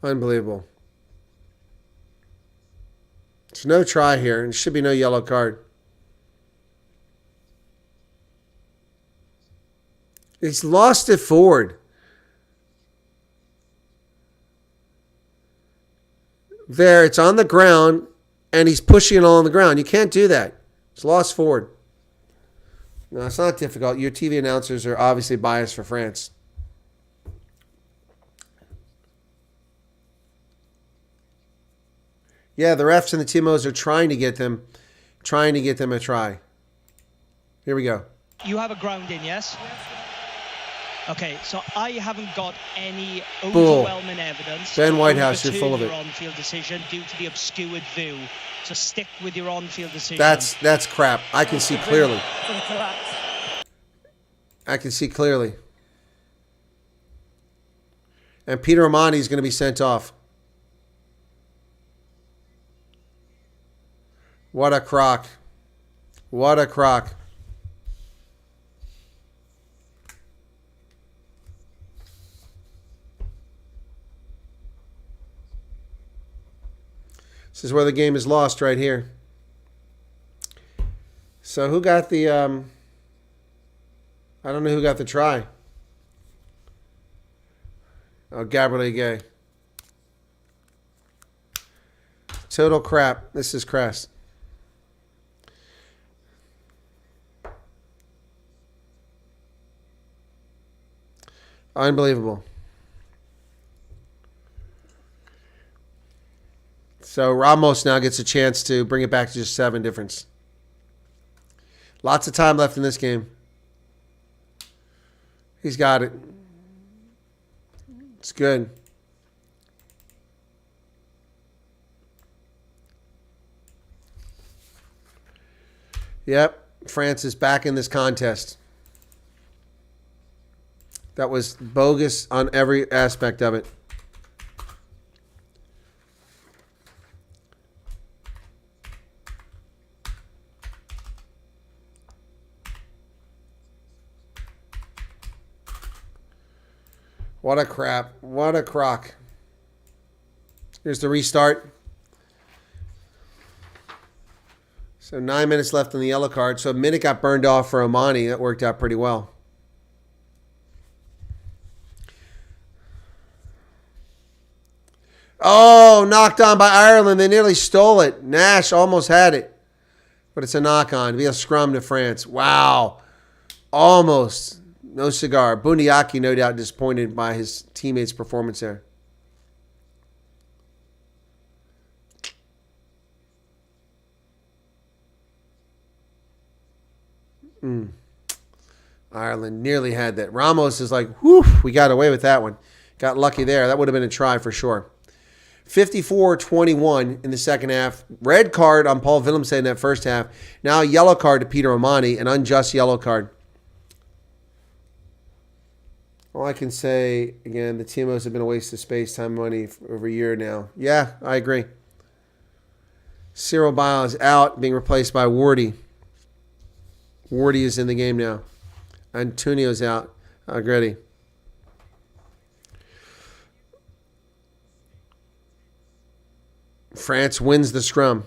Unbelievable. There's no try here, and there should be no yellow card. He's lost it forward. There, it's on the ground, and he's pushing it all on the ground. You can't do that. It's lost forward. No, it's not difficult. Your TV announcers are obviously biased for France. Yeah, the refs and the TMOs are trying to get them a try. Here we go. You have a grounding, yes? Okay, so I haven't got any Bull. overwhelming evidence. Ben Whitehouse, you're full of it. Your on-field decision due to the obscured view. So stick with your on-field decision. That's crap. I can see clearly. I can see clearly. And Peter Amani is going to be sent off. What a crock. What a crock. This is where the game is lost right here. So who got the, I don't know who got the try. Oh, Gabriel Gay. Total crap. This is crass. Unbelievable. So Ramos now gets a chance to bring it back to just 7 difference. Lots of time left in this game. He's got it. It's good. Yep, France is back in this contest. That was bogus on every aspect of it. What a crap. What a crock. Here's the restart. So 9 minutes left on the yellow card. So a minute got burned off for Omani. That worked out pretty well. Oh, knocked on by Ireland. They nearly stole it. Nash almost had it. But it's a knock on. It'll be a scrum to France. Wow. Almost. No cigar. Bundiaki, no doubt, disappointed by his teammates' performance there. Ireland nearly had that. Ramos is like, whew, we got away with that one. Got lucky there. That would have been a try for sure. 54-21 in the second half. Red card on Paul Willemse in that first half. Now a yellow card to Peter Omani, an unjust yellow card. All I can say, again, the TMOs have been a waste of space, time, money for over a year now. Yeah, I agree. Cyril Bile is out, being replaced by Wardy. Wardy is in the game now. Antonio's out already. France wins the scrum.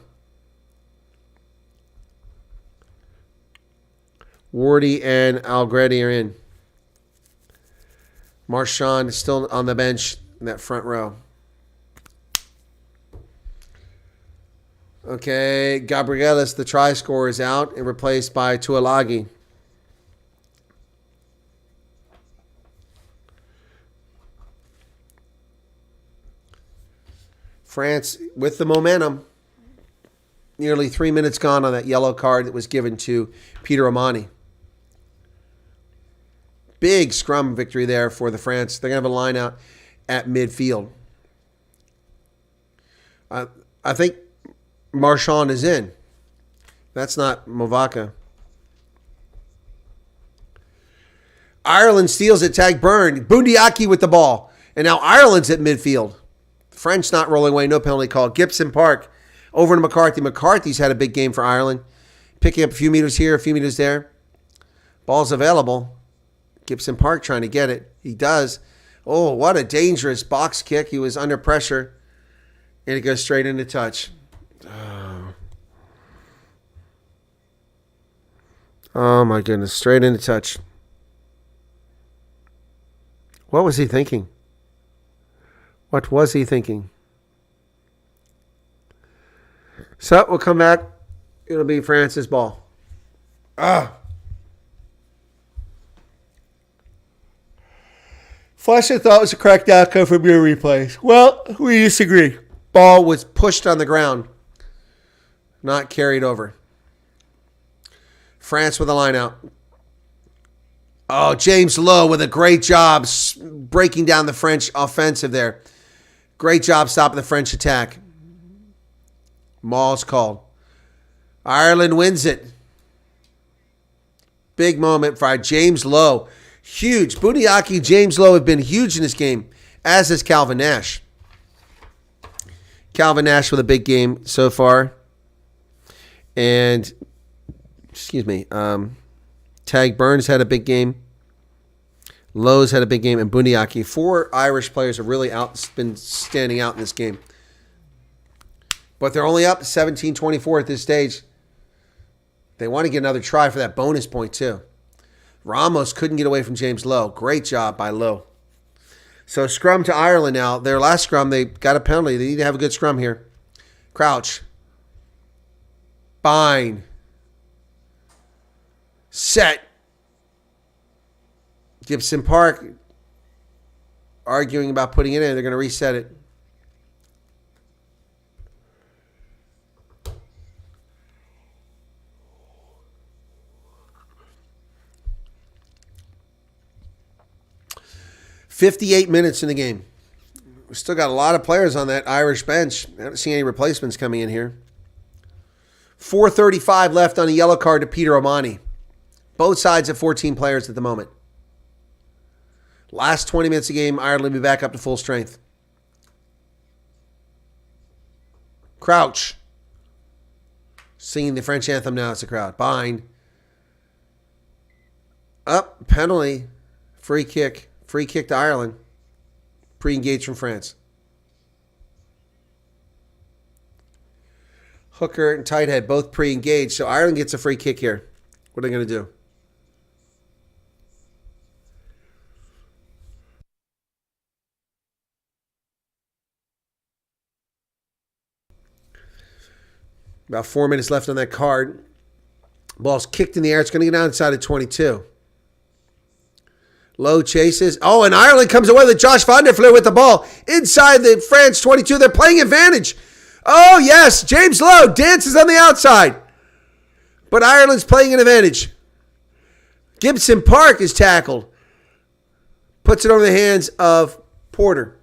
Wardy and Algretti are in. Marchand is still on the bench in that front row. Okay, Gabrielis, the try scorer, is out and replaced by Tuolagi. France with the momentum. Nearly 3 minutes gone on that yellow card that was given to Peter Omani. Big scrum victory there for the France. They're going to have a line out at midfield. I think Marchand is in. That's not Movaka. Ireland steals it. Tag Byrne. Bundiaki with the ball. And now Ireland's at midfield. French not rolling away. No penalty call. Gibson Park over to McCarthy. McCarthy's had a big game for Ireland. Picking up a few meters here, a few meters there. Ball's available. Gibson Park trying to get it. He does. Oh, what a dangerous box kick. He was under pressure. And it goes straight into touch. Oh my goodness. Straight into touch. What was he thinking? What was he thinking? So we'll come back. It'll be France's ball. Fletcher thought it was a correct outcome from your replays. Well, we disagree. Ball was pushed on the ground, not carried over. France with a line out. Oh, James Lowe with a great job breaking down the French offensive there. Great job stopping the French attack. Maul's called. Ireland wins it. Big moment for James Lowe. Huge. Bundiaki, James Lowe have been huge in this game, as is Calvin Nash. Calvin Nash with a big game so far. And, Tag Burns had a big game. Lowe's had a big game. And Bundiaki. 4 Irish players have really been standing out in this game. But they're only up 17-24 at this stage. They want to get another try for that bonus point, too. Ramos couldn't get away from James Lowe. Great job by Lowe. So scrum to Ireland now. Their last scrum, they got a penalty. They need to have a good scrum here. Crouch. Bind. Set. Gibson Park arguing about putting it in. They're going to reset it. "58 minutes in the game. We still got a lot of players on that Irish bench. I haven't seen any replacements coming in here. 4:35 left on a yellow card to Peter O'Mahony. Both sides have 14 players at the moment. Last 20 minutes of the game, Ireland will be back up to full strength. Crouch. Singing the French anthem now. It's a crowd. Bind. Up. Penalty. Free kick. Free kick to Ireland. Pre-engaged from France. Hooker and Tighthead both pre-engaged. So Ireland gets a free kick here. What are they going to do? About 4 minutes left on that card. Ball's kicked in the air. It's going to get outside of 22. Lowe chases. Oh, and Ireland comes away with Josh van der Fleer with the ball. Inside the France 22. They're playing advantage. Oh, yes. James Lowe dances on the outside. But Ireland's playing an advantage. Gibson Park is tackled. Puts it over the hands of Porter.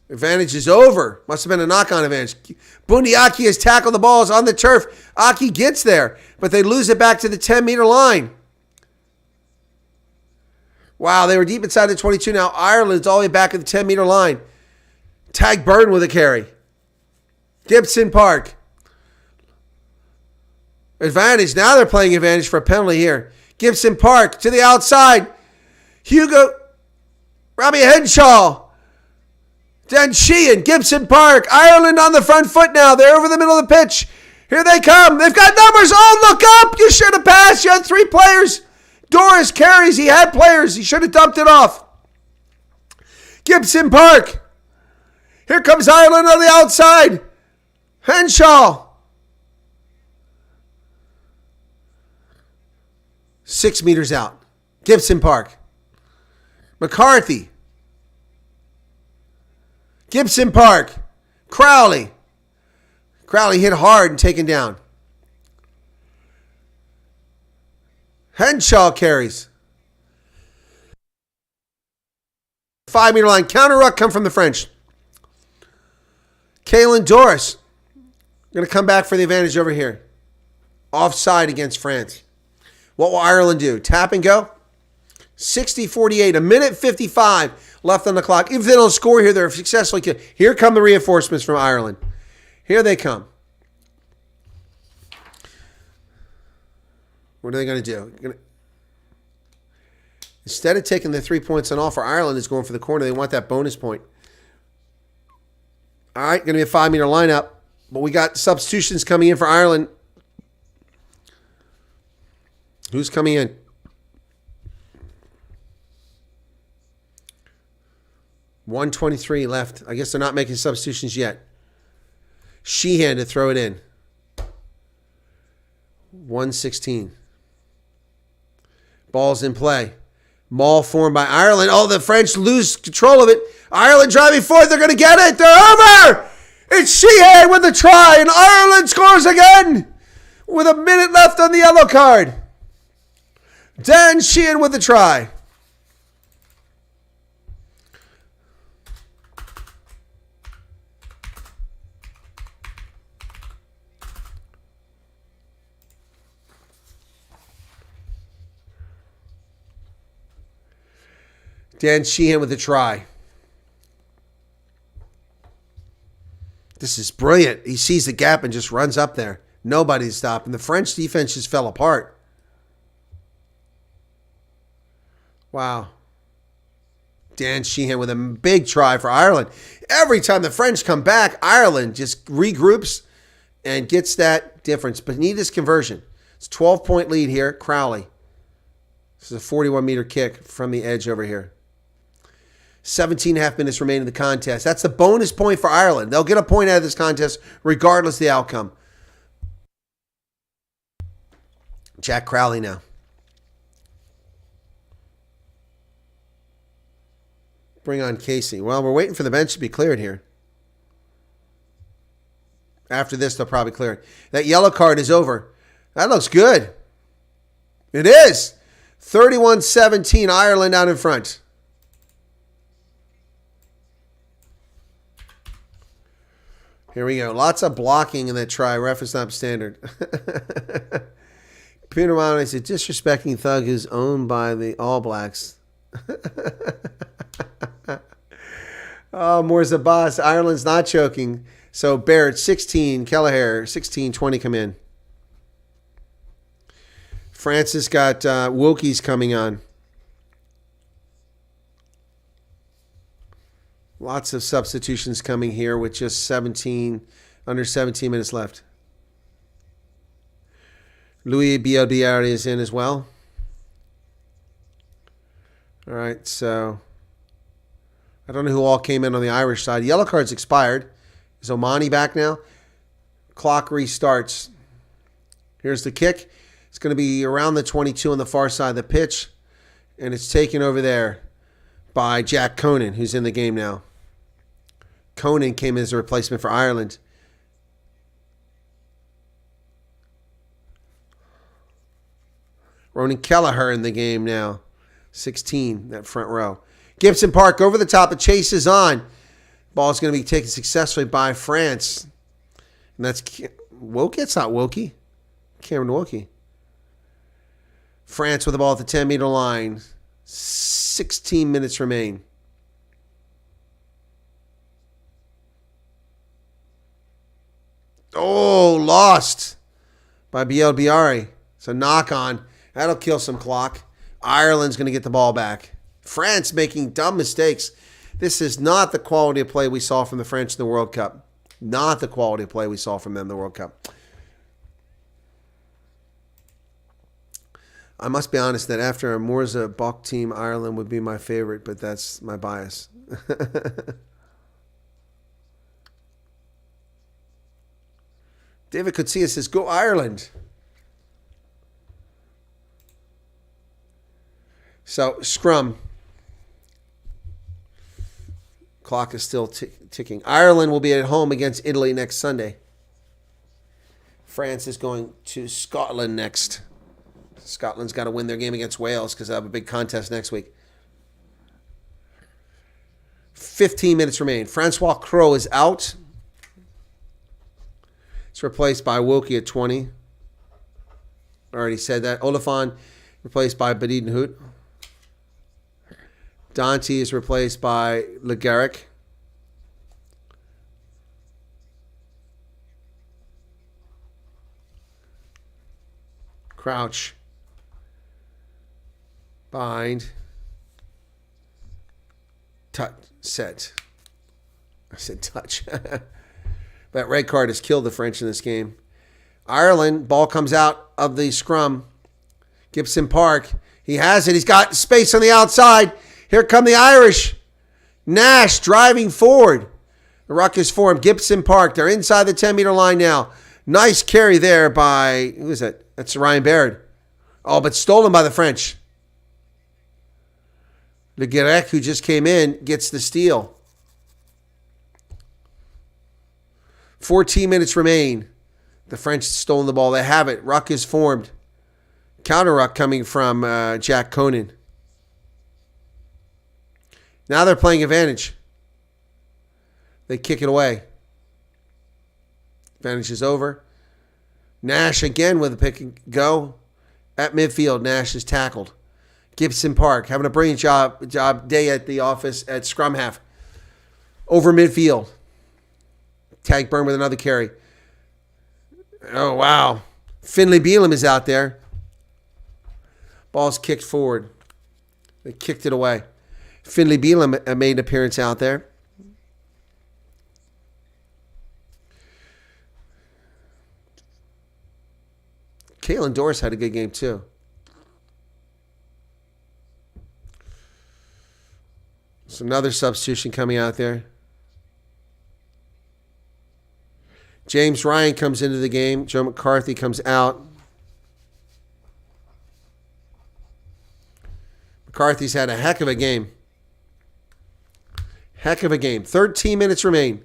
Advantage is over. Must have been a knock-on advantage. Bundy Aki has tackled the balls on the turf. Aki gets there, but they lose it back to the 10-meter line. Wow, they were deep inside the 22. Now Ireland's all the way back at the 10-meter line. Tag Burton with a carry. Gibson Park. Advantage. Now they're playing advantage for a penalty here. Gibson Park to the outside. Robbie Henshaw. Dan Sheehan, Gibson Park, Ireland on the front foot now. They're over the middle of the pitch. Here they come. They've got numbers. Oh, look up. You should have passed. You had 3 players. Doris carries. He had players. He should have dumped it off. Gibson Park. Here comes Ireland on the outside. Henshaw. 6 meters out. Gibson Park. McCarthy. Gibson Park. Crowley. Crowley hit hard and taken down. Henshaw carries. 5-meter line. Counter ruck come from the French. Kaylin Doris. Going to come back for the advantage over here. Offside against France. What will Ireland do? Tap and go? 60-48. 1:55 left on the clock. If they don't score here, they're successfully killed. Here come the reinforcements from Ireland. Here they come. What are they going to do? Instead of taking the 3 points on offer, Ireland is going for the corner. They want that bonus point. All right, going to be a 5-meter lineup. But we got substitutions coming in for Ireland. Who's coming in? .123 left. I guess they're not making substitutions yet. Sheehan to throw it in. 1:16. Ball's in play. Maul formed by Ireland. Oh, the French lose control of it. Ireland driving forward. They're going to get it. They're over. It's Sheehan with the try, and Ireland scores again with a minute left on the yellow card. Dan Sheehan with the try. Dan Sheehan with a try. This is brilliant. He sees the gap and just runs up there. Nobody's stopping. The French defense just fell apart. Wow. Dan Sheehan with a big try for Ireland. Every time the French come back, Ireland just regroups and gets that difference. Benitez conversion. It's a 12-point lead here. Crowley. This is a 41-meter kick from the edge over here. 17.5 minutes remaining in the contest. That's the bonus point for Ireland. They'll get a point out of this contest regardless of the outcome. Jack Crowley now. Bring on Casey. Well, we're waiting for the bench to be cleared here. After this, they'll probably clear it. That yellow card is over. That looks good. It is. 31-17, Ireland out in front. Here we go. Lots of blocking in that try. Ref is not standard. Peter Romano said, disrespecting thug who's owned by the All Blacks. Oh, more's the boss. Ireland's not choking. So Barrett, 16. Kelleher, 16, 20 come in. Francis got Wilkie's coming on. Lots of substitutions coming here with just under 17 minutes left. Louis Bielbiari is in as well. All right, so I don't know who all came in on the Irish side. Yellow card's expired. Is Omani back now? Clock restarts. Here's the kick. It's going to be around the 22 on the far side of the pitch, and it's taken over there by Jack Conan, who's in the game now. Conan came as a replacement for Ireland. Ronan Kelleher in the game now. 16, that front row. Gibson Park over the top. The chase is on. Ball's going to be taken successfully by France. And that's Wilkie. It's not Wilkie. Cameron Wilkie. France with the ball at the 10-meter line. 16 minutes remain. Oh, lost by Bielbiari. It's a knock-on. That'll kill some clock. Ireland's going to get the ball back. France making dumb mistakes. This is not the quality of play we saw from the French in the World Cup. Not the quality of play we saw from them in the World Cup. I must be honest that after a Morza Bok team, Ireland would be my favorite, but that's my bias. David Kutsia says, go Ireland. So, scrum. Clock is still ticking. Ireland will be at home against Italy next Sunday. France is going to Scotland next. Scotland's got to win their game against Wales because they have a big contest next week. 15 minutes remain. Francois Crowe is out. It's replaced by Wilkie at 20. Already said that. Olafon replaced by Bezuidenhout. Dante is replaced by Legaric. Crouch. Bind. Touch. Set. I said touch. That red card has killed the French in this game. Ireland, ball comes out of the scrum. Gibson Park. He has it. He's got space on the outside. Here come the Irish. Nash driving forward. The ruck is formed. Gibson Park. They're inside the 10-meter line now. Nice carry there by, who is that? That's Ryan Baird. Oh, but stolen by the French. Le Guirec, who just came in, gets the steal. 14 minutes remain. The French stolen the ball. They have it. Ruck is formed. Counter ruck coming from Jack Conan. Now they're playing advantage. They kick it away. Advantage is over. Nash again with a pick and go. At midfield, Nash is tackled. Gibson Park having a brilliant job day at the office at scrum half. Over midfield. Tag Burn with another carry. Oh, wow. Finlay Bealham is out there. Ball's kicked forward. They kicked it away. Finlay Bealham made an appearance out there. Caelan Doris had a good game too. So another substitution coming out there. James Ryan comes into the game. Joe McCarthy comes out. McCarthy's had a heck of a game. Heck of a game. 13 minutes remain.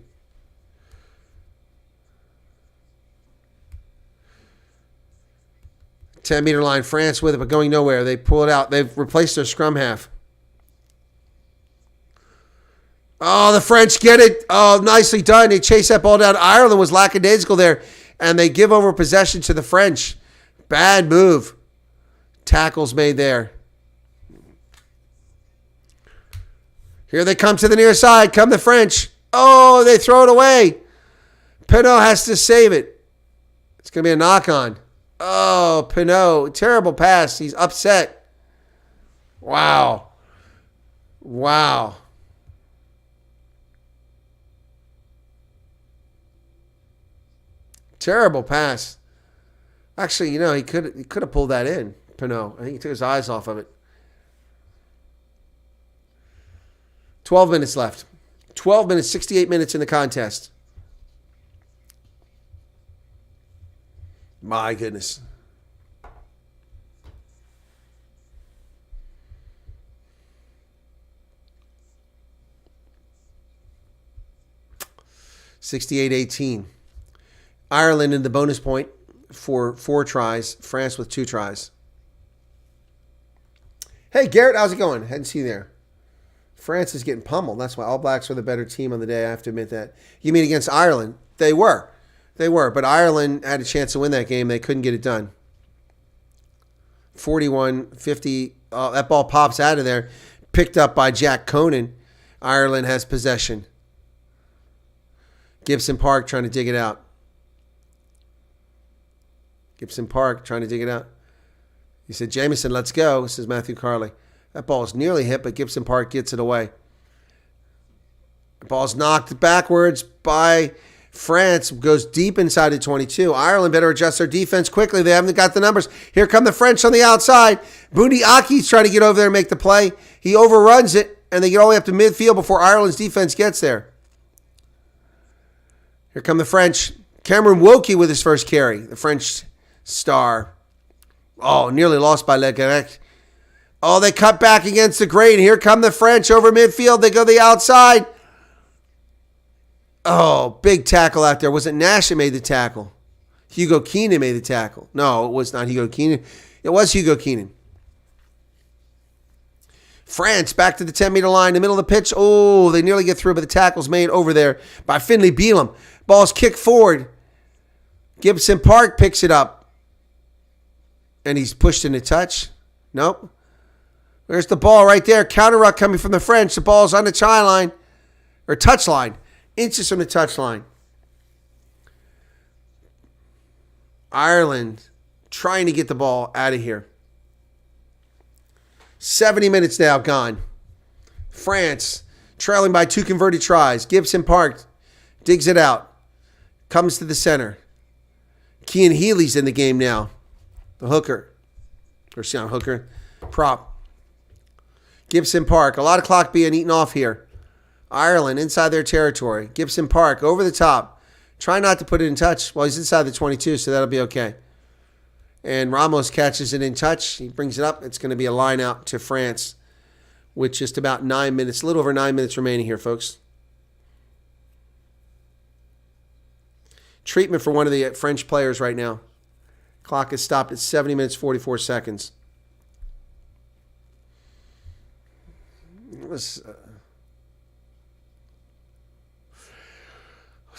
Ten-meter line. France with it, but going nowhere. They pull it out. They've replaced their scrum half. Oh, the French get it. Oh, nicely done. They chase that ball down. Ireland was lackadaisical there, and they give over possession to the French. Bad move. Tackles made there. Here they come to the near side. Come the French. Oh, they throw it away. Pinot has to save it. It's going to be a knock-on. Oh, Pinot. Terrible pass. He's upset. Wow. Wow. Terrible pass. Actually, you know, he could have pulled that in, Pinot. I think he took his eyes off of it. 12 minutes left. 12 minutes, 68 minutes in the contest. My goodness. (68-18). Ireland in the bonus point for 4 tries. France with 2 tries. Hey, Garrett, how's it going? Hadn't seen you there. France is getting pummeled. That's why All Blacks are the better team on the day. I have to admit that. You mean against Ireland? They were. They were. But Ireland had a chance to win that game. They couldn't get it done. 41-50. That ball pops out of there. Picked up by Jack Conan. Ireland has possession. Gibson Park trying to dig it out. Gibson Park trying to dig it out. He said, Jameson, let's go, says Matthew Carley. That ball is nearly hit, but Gibson Park gets it away. The ball's knocked backwards by France. Goes deep inside the 22. Ireland better adjust their defense quickly. They haven't got the numbers. Here come the French on the outside. Bundy Aki's trying to get over there and make the play. He overruns it, and they get all the way up to midfield before Ireland's defense gets there. Here come the French. Cameron Wokey with his first carry. The French star. Oh, nearly lost by Le Garec. Oh, they cut back against the grain. Here come the French over midfield. They go the outside. Oh, big tackle out there. Was it Nash that made the tackle? Hugo Keenan made the tackle. No, it was not Hugo Keenan. It was Hugo Keenan. France back to the 10-meter line, in the middle of the pitch. Oh, they nearly get through, but the tackle's made over there by Finley Beelum. Ball's kicked forward. Gibson Park picks it up. And he's pushed into touch. Nope. There's the ball right there. Counter ruck coming from the French. The ball's on the try line. Or touch line. Inches from the touch line. Ireland trying to get the ball out of here. 70 minutes now gone. France trailing by 2 converted tries. Gibson Park digs it out. Comes to the center. Cian Healy's in the game now. The hooker. Or not hooker. Prop. Gibson Park. A lot of clock being eaten off here. Ireland inside their territory. Gibson Park over the top. Try not to put it in touch. Well, he's inside the 22, so that'll be okay. And Ramos catches it in touch. He brings it up. It's going to be a line out to France with just about 9 minutes, a little over 9 minutes remaining here, folks. Treatment for one of the French players right now. Clock is stopped at 70 minutes, 44 seconds. It was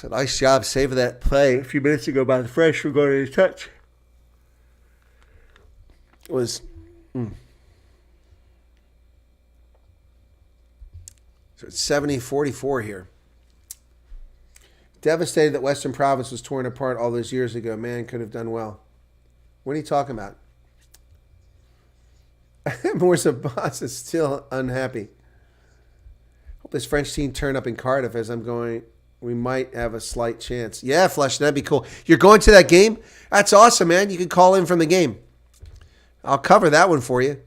a nice job saving that play a few minutes ago by the French for going to touch. It was... So it's 70-44 here. Devastated that Western Province was torn apart all those years ago. Man, could have done well. What are you talking about? Morsa Boss is still unhappy. Hope this French team turn up in Cardiff as I'm going. We might have a slight chance. Yeah, Flesh, that'd be cool. You're going to that game? That's awesome, man. You can call in from the game. I'll cover that one for you.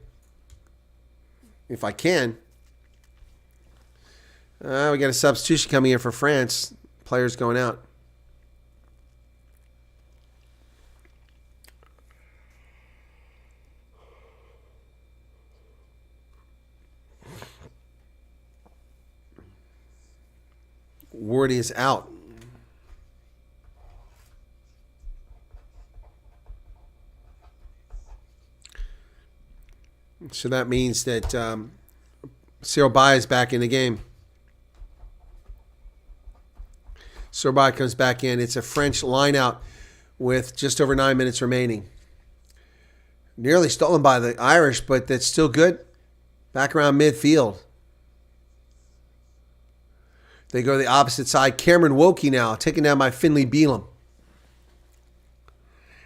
If I can. We got a substitution coming in for France. Players going out. Ward is out. So that means that Cyril Bay is back in the game. Cyril Bay comes back in. It's a French line out with just over 9 minutes remaining. Nearly stolen by the Irish, but that's still good. Back around midfield. They go to the opposite side. Cameron Wokey now, taken down by Finley Beelum.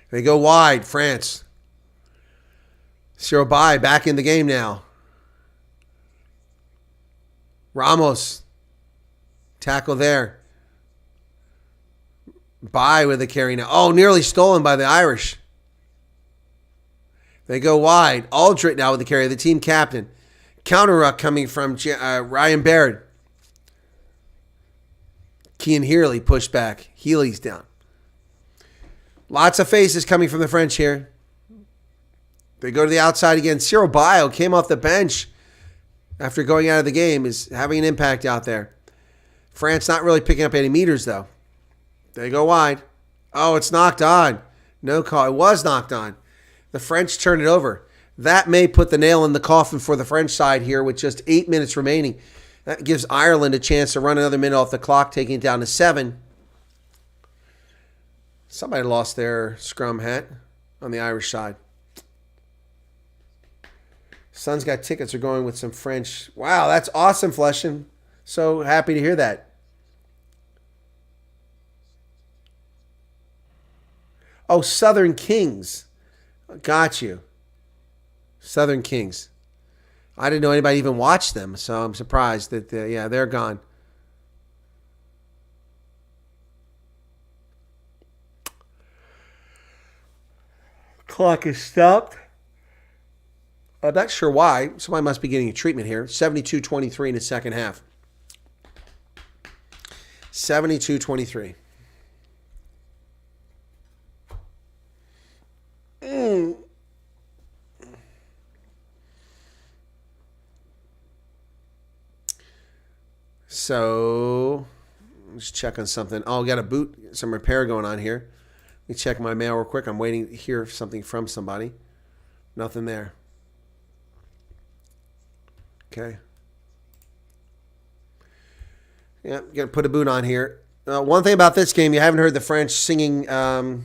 They go wide, France. Cyril Bay back in the game now. Ramos. Tackle there. Bay with the carry now. Oh, nearly stolen by the Irish. They go wide. Aldrit now with the carry, the team captain. Counter ruck coming from Ryan Baird. Cian Healy pushed back. Healy's down. Lots of faces coming from the French here. They go to the outside again. Cyril Bay came off the bench after going out of the game, is having an impact out there. France not really picking up any meters, though. They go wide. Oh, it's knocked on. No call. It was knocked on. The French turn it over. That may put the nail in the coffin for the French side here with just 8 minutes remaining. That gives Ireland a chance to run another minute off the clock, taking it down to 7. Somebody lost their scrum hat on the Irish side. Son's got tickets. Are going with some French. Wow, that's awesome, Fleshin. So happy to hear that. Oh, Southern Kings. Got you. Southern Kings. I didn't know anybody even watched them, so I'm surprised that, they're gone. Clock is stopped. I'm not sure why. Somebody must be getting a treatment here. 72-23 in the second half. 72-23. So, let's check on something. Oh, got a boot, some repair going on here. Let me check my mail real quick. I'm waiting to hear something from somebody. Nothing there. Okay. Yeah, gonna put a boot on here. One thing about this game, you haven't heard the French singing La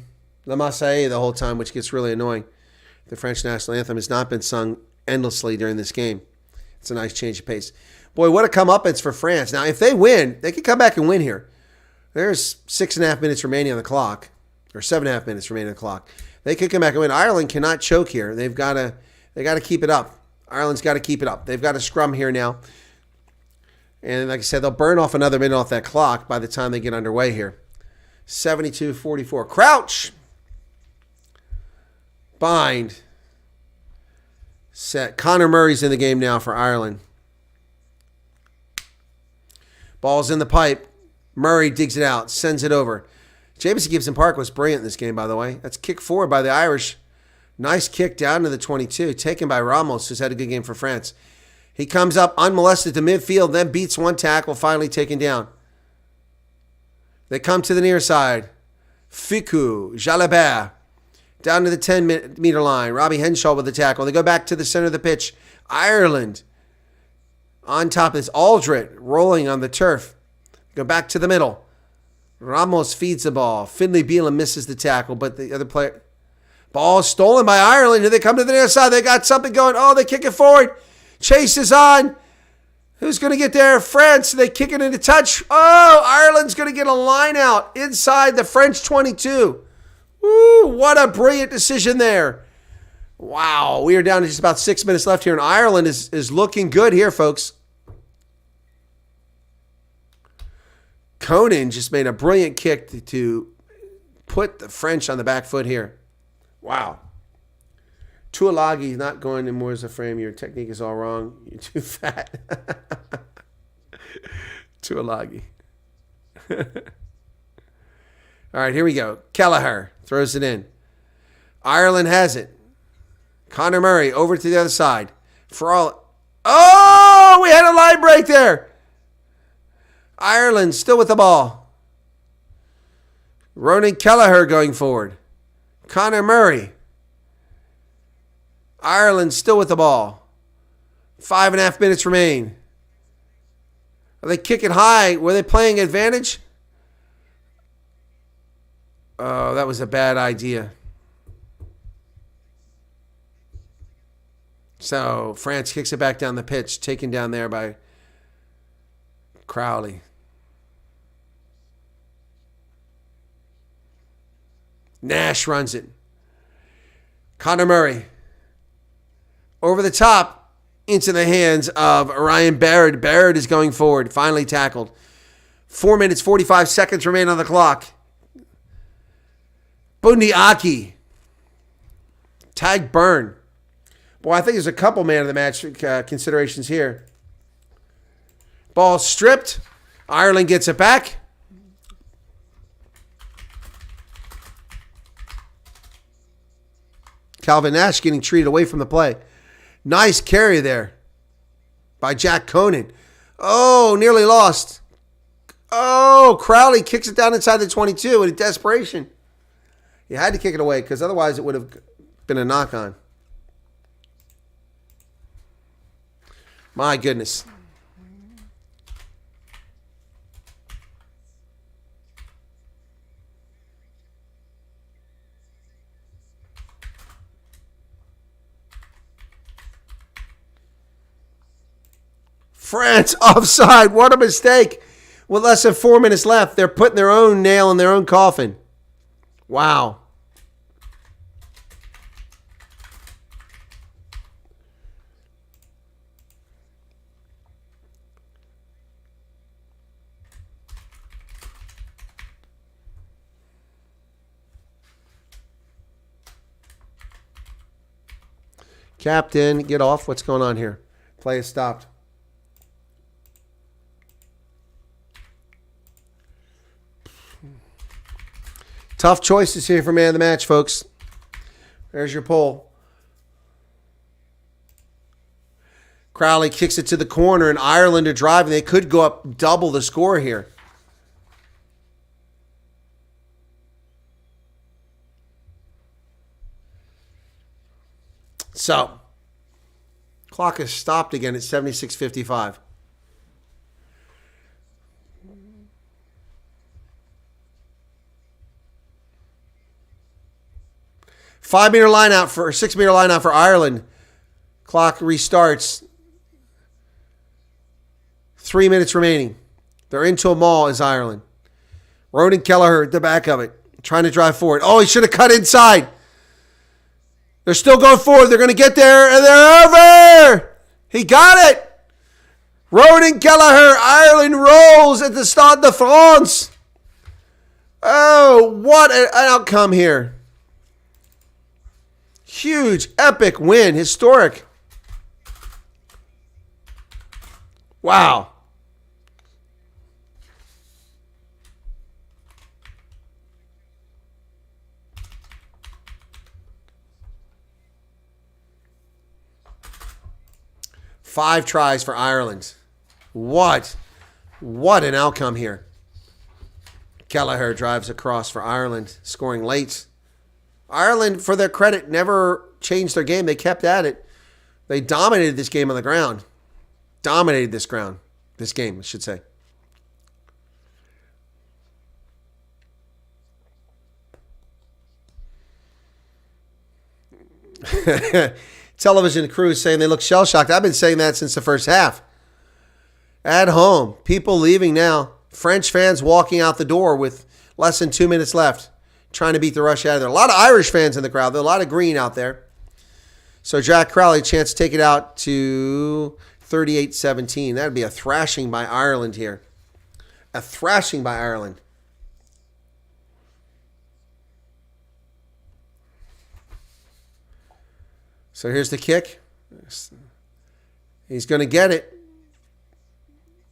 Marseillaise the whole time, which gets really annoying. The French national anthem has not been sung endlessly during this game. It's a nice change of pace. Boy, what a comeuppance for France. Now, if they win, they could come back and win here. There's 6.5 minutes remaining on the clock, or 7.5 minutes remaining on the clock. They could come back and win. Ireland cannot choke here. They got to keep it up. Ireland's got to keep it up. They've got a scrum here now. And like I said, they'll burn off another minute off that clock by the time they get underway here. 72-44. Crouch. Bind. Set. Connor Murray's in the game now for Ireland. Ball's in the pipe. Murray digs it out. Sends it over. Jamison Gibson Park was brilliant in this game, by the way. That's kick forward by the Irish. Nice kick down to the 22. Taken by Ramos, who's had a good game for France. He comes up unmolested to midfield, then beats one tackle, finally taken down. They come to the near side. Ficou, Jalabert, down to the 10-meter line. Robbie Henshaw with the tackle. They go back to the center of the pitch. Ireland on top is Aldrit rolling on the turf. Go back to the middle. Ramos feeds the ball. Finley Beelum misses the tackle, but the other player... Ball stolen by Ireland. Here they come to the near side. They got something going. Oh, they kick it forward. Chase is on. Who's going to get there? France. They kick it into touch. Oh, Ireland's going to get a line out inside the French 22. Woo, what a brilliant decision there. Wow, we are down to just about 6 minutes left here, and Ireland is looking good here, folks. Conan just made a brilliant kick to put the French on the back foot here. Wow. Tuolagi not going anymore as a frame. Your technique is all wrong. You're too fat. Tuolagi. All right, here we go. Kelleher throws it in. Ireland has it. Connor Murray over to the other side. Oh, we had a line break there. Ireland still with the ball. Ronan Kelleher going forward. Connor Murray. Ireland still with the ball. 5.5 minutes remain. Are they kicking high? Were they playing advantage? Oh, that was a bad idea. So France kicks it back down the pitch, taken down there by Crowley. Nash runs it. Connor Murray. Over the top into the hands of Ryan Barrett. Barrett is going forward. Finally tackled. 4 minutes, 45 seconds remain on the clock. Bundy Aki. Tag burn. Boy, I think there's a couple man of the match considerations here. Ball stripped. Ireland gets it back. Calvin Nash getting treated away from the play. Nice carry there by Jack Conan. Oh, nearly lost. Oh, Crowley kicks it down inside the 22 in desperation. He had to kick it away because otherwise it would have been a knock-on. My goodness. France offside. What a mistake. With less than 4 minutes left, they're putting their own nail in their own coffin. Wow. Captain, get off. What's going on here? Play is stopped. Tough choices here for man of the match, folks. There's your poll. Crowley kicks it to the corner, and Ireland are driving. They could go up double the score here. So, clock is stopped again at 76:55. Five-meter line out for 6-meter line out for Ireland. Clock restarts. 3 minutes remaining. They're into a maul as Ireland. Ronan Kelleher at the back of it, trying to drive forward. Oh, he should have cut inside. They're still going forward. They're going to get there, and they're over. He got it. Ronan Kelleher, Ireland rolls at the Stade de France. Oh, what an outcome here. Huge, epic win. Historic. Wow. Five tries for Ireland. What an outcome here. Kelleher drives across for Ireland, scoring late. Ireland, for their credit, never changed their game. They kept at it. They dominated this game on the ground. Dominated this game, I should say. Television crew saying they look shell-shocked. I've been saying that since the first half. At home, people leaving now. French fans walking out the door with less than 2 minutes left, trying to beat the rush out of there. A lot of Irish fans in the crowd. There's a lot of green out there. So Jack Crowley, chance to take it out to 38-17. That would be a thrashing by Ireland here. A thrashing by Ireland. So here's the kick. He's going to get it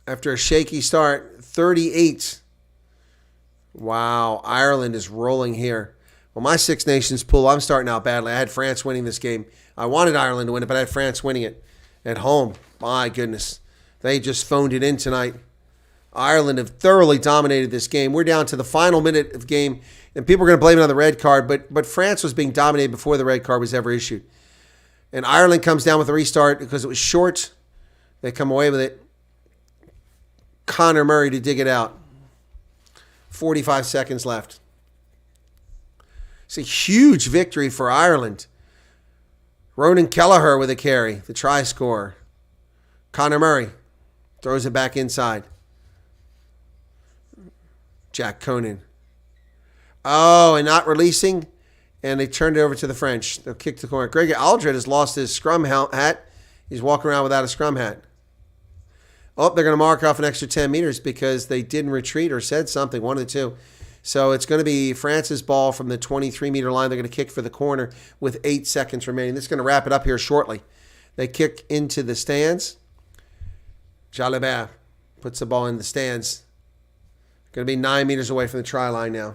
after a shaky start. 38. Wow, Ireland is rolling here. Well, my Six Nations pool, I'm starting out badly. I had France winning this game. I wanted Ireland to win it, but I had France winning it at home. My goodness. They just phoned it in tonight. Ireland have thoroughly dominated this game. We're down to the final minute of the game, and people are going to blame it on the red card, but France was being dominated before the red card was ever issued. And Ireland comes down with a restart because it was short. They come away with it. Conor Murray to dig it out. 45 seconds left. It's a huge victory for Ireland. Ronan Kelleher with a carry, the try scorer. Conor Murray throws it back inside. Jack Conan. Oh, and not releasing. And they turned it over to the French. They'll kick the corner. Greg Aldred has lost his scrum hat. He's walking around without a scrum hat. Oh, they're going to mark off an extra 10 meters because they didn't retreat or said something, one of the two. So it's going to be France's ball from the 23-meter line. They're going to kick for the corner with 8 seconds remaining. This is going to wrap it up here shortly. They kick into the stands. Jalabert puts the ball in the stands. Going to be 9 meters away from the try line now.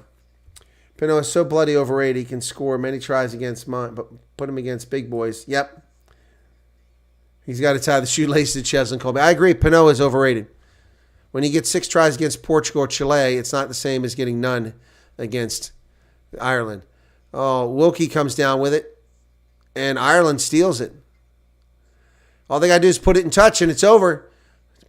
Pinot is so bloody overrated. He can score many tries against but put him against big boys. Yep. He's got to tie the shoelaces to Cheslin Colby. I agree. Pinot is overrated. When he gets 6 tries against Portugal or Chile, it's not the same as getting none against Ireland. Oh, Wilkie comes down with it, and Ireland steals it. All they got to do is put it in touch, and it's over.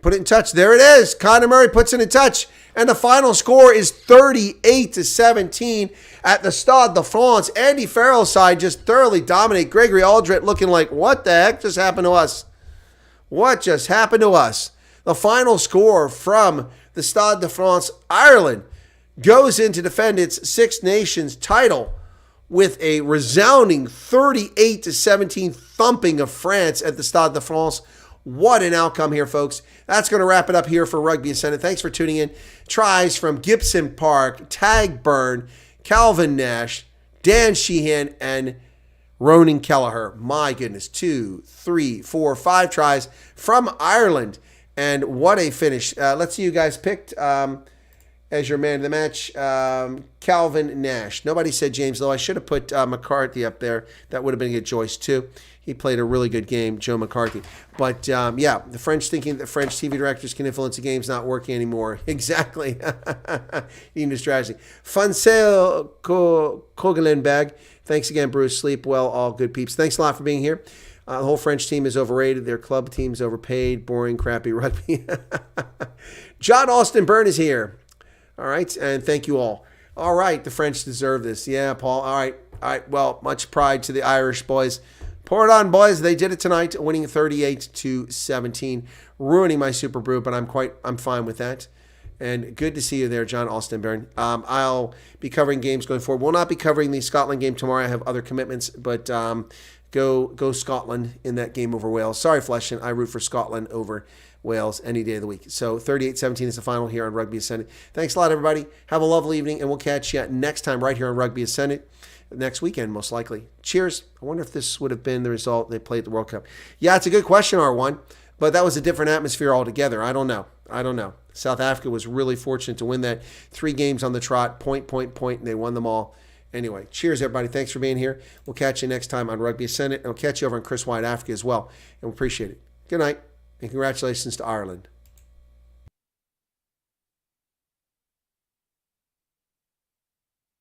Put it in touch. There it is. Conor Murray puts it in touch. And the final score is 38-17 at the Stade de France. Andy Farrell's side just thoroughly dominate. Gregory Aldred looking like, what the heck just happened to us? What just happened to us? The final score from the Stade de France, Ireland, goes in to defend its Six Nations title with a resounding 38-17 thumping of France at the Stade de France. What an outcome here, folks. That's going to wrap it up here for Rugby Ascendant. Thanks for tuning in. Tries from Gibson Park, Tagburn, Calvin Nash, Dan Sheehan, and Ronan Kelleher. My goodness, 2, 3, 4, 5 tries from Ireland. And what a finish. Let's see you guys picked as your man of the match. Calvin Nash. Nobody said James Lowe. I should have put McCarthy up there. That would have been a good choice too. He played a really good game, Joe McCarthy. But, yeah, the French thinking that French TV directors can influence the game's not working anymore. Exactly. Even the strategy. Funsel Kogelenbag. Thanks again, Bruce. Sleep well, all good peeps. Thanks a lot for being here. The whole French team is overrated. Their club team's overpaid, boring, crappy rugby. John Austin Byrne is here. All right, and thank you all. All right, the French deserve this. Yeah, Paul. All right. Well, much pride to the Irish boys. Pour it on, boys. They did it tonight, winning 38-17, ruining my Super Brew, but I'm fine with that. And good to see you there, John Austin Byrne. I'll be covering games going forward. We'll not be covering the Scotland game tomorrow. I have other commitments, but go Scotland in that game over Wales. Sorry, Fleshton. I root for Scotland over Wales any day of the week. So 38-17 is the final here on Rugby Ascendant. Thanks a lot, everybody. Have a lovely evening, and we'll catch you next time right here on Rugby Ascendant. Next weekend, most likely. Cheers. I wonder if this would have been the result they played the World Cup. Yeah, it's a good question, R1, but that was a different atmosphere altogether. I don't know. South Africa was really fortunate to win that 3 games on the trot, point, and they won them all. Anyway, cheers, everybody. Thanks for being here. We'll catch you next time on Rugby Ascendant, and we'll catch you over on Chris Wyatt Africa as well, and we appreciate it. Good night, and congratulations to Ireland.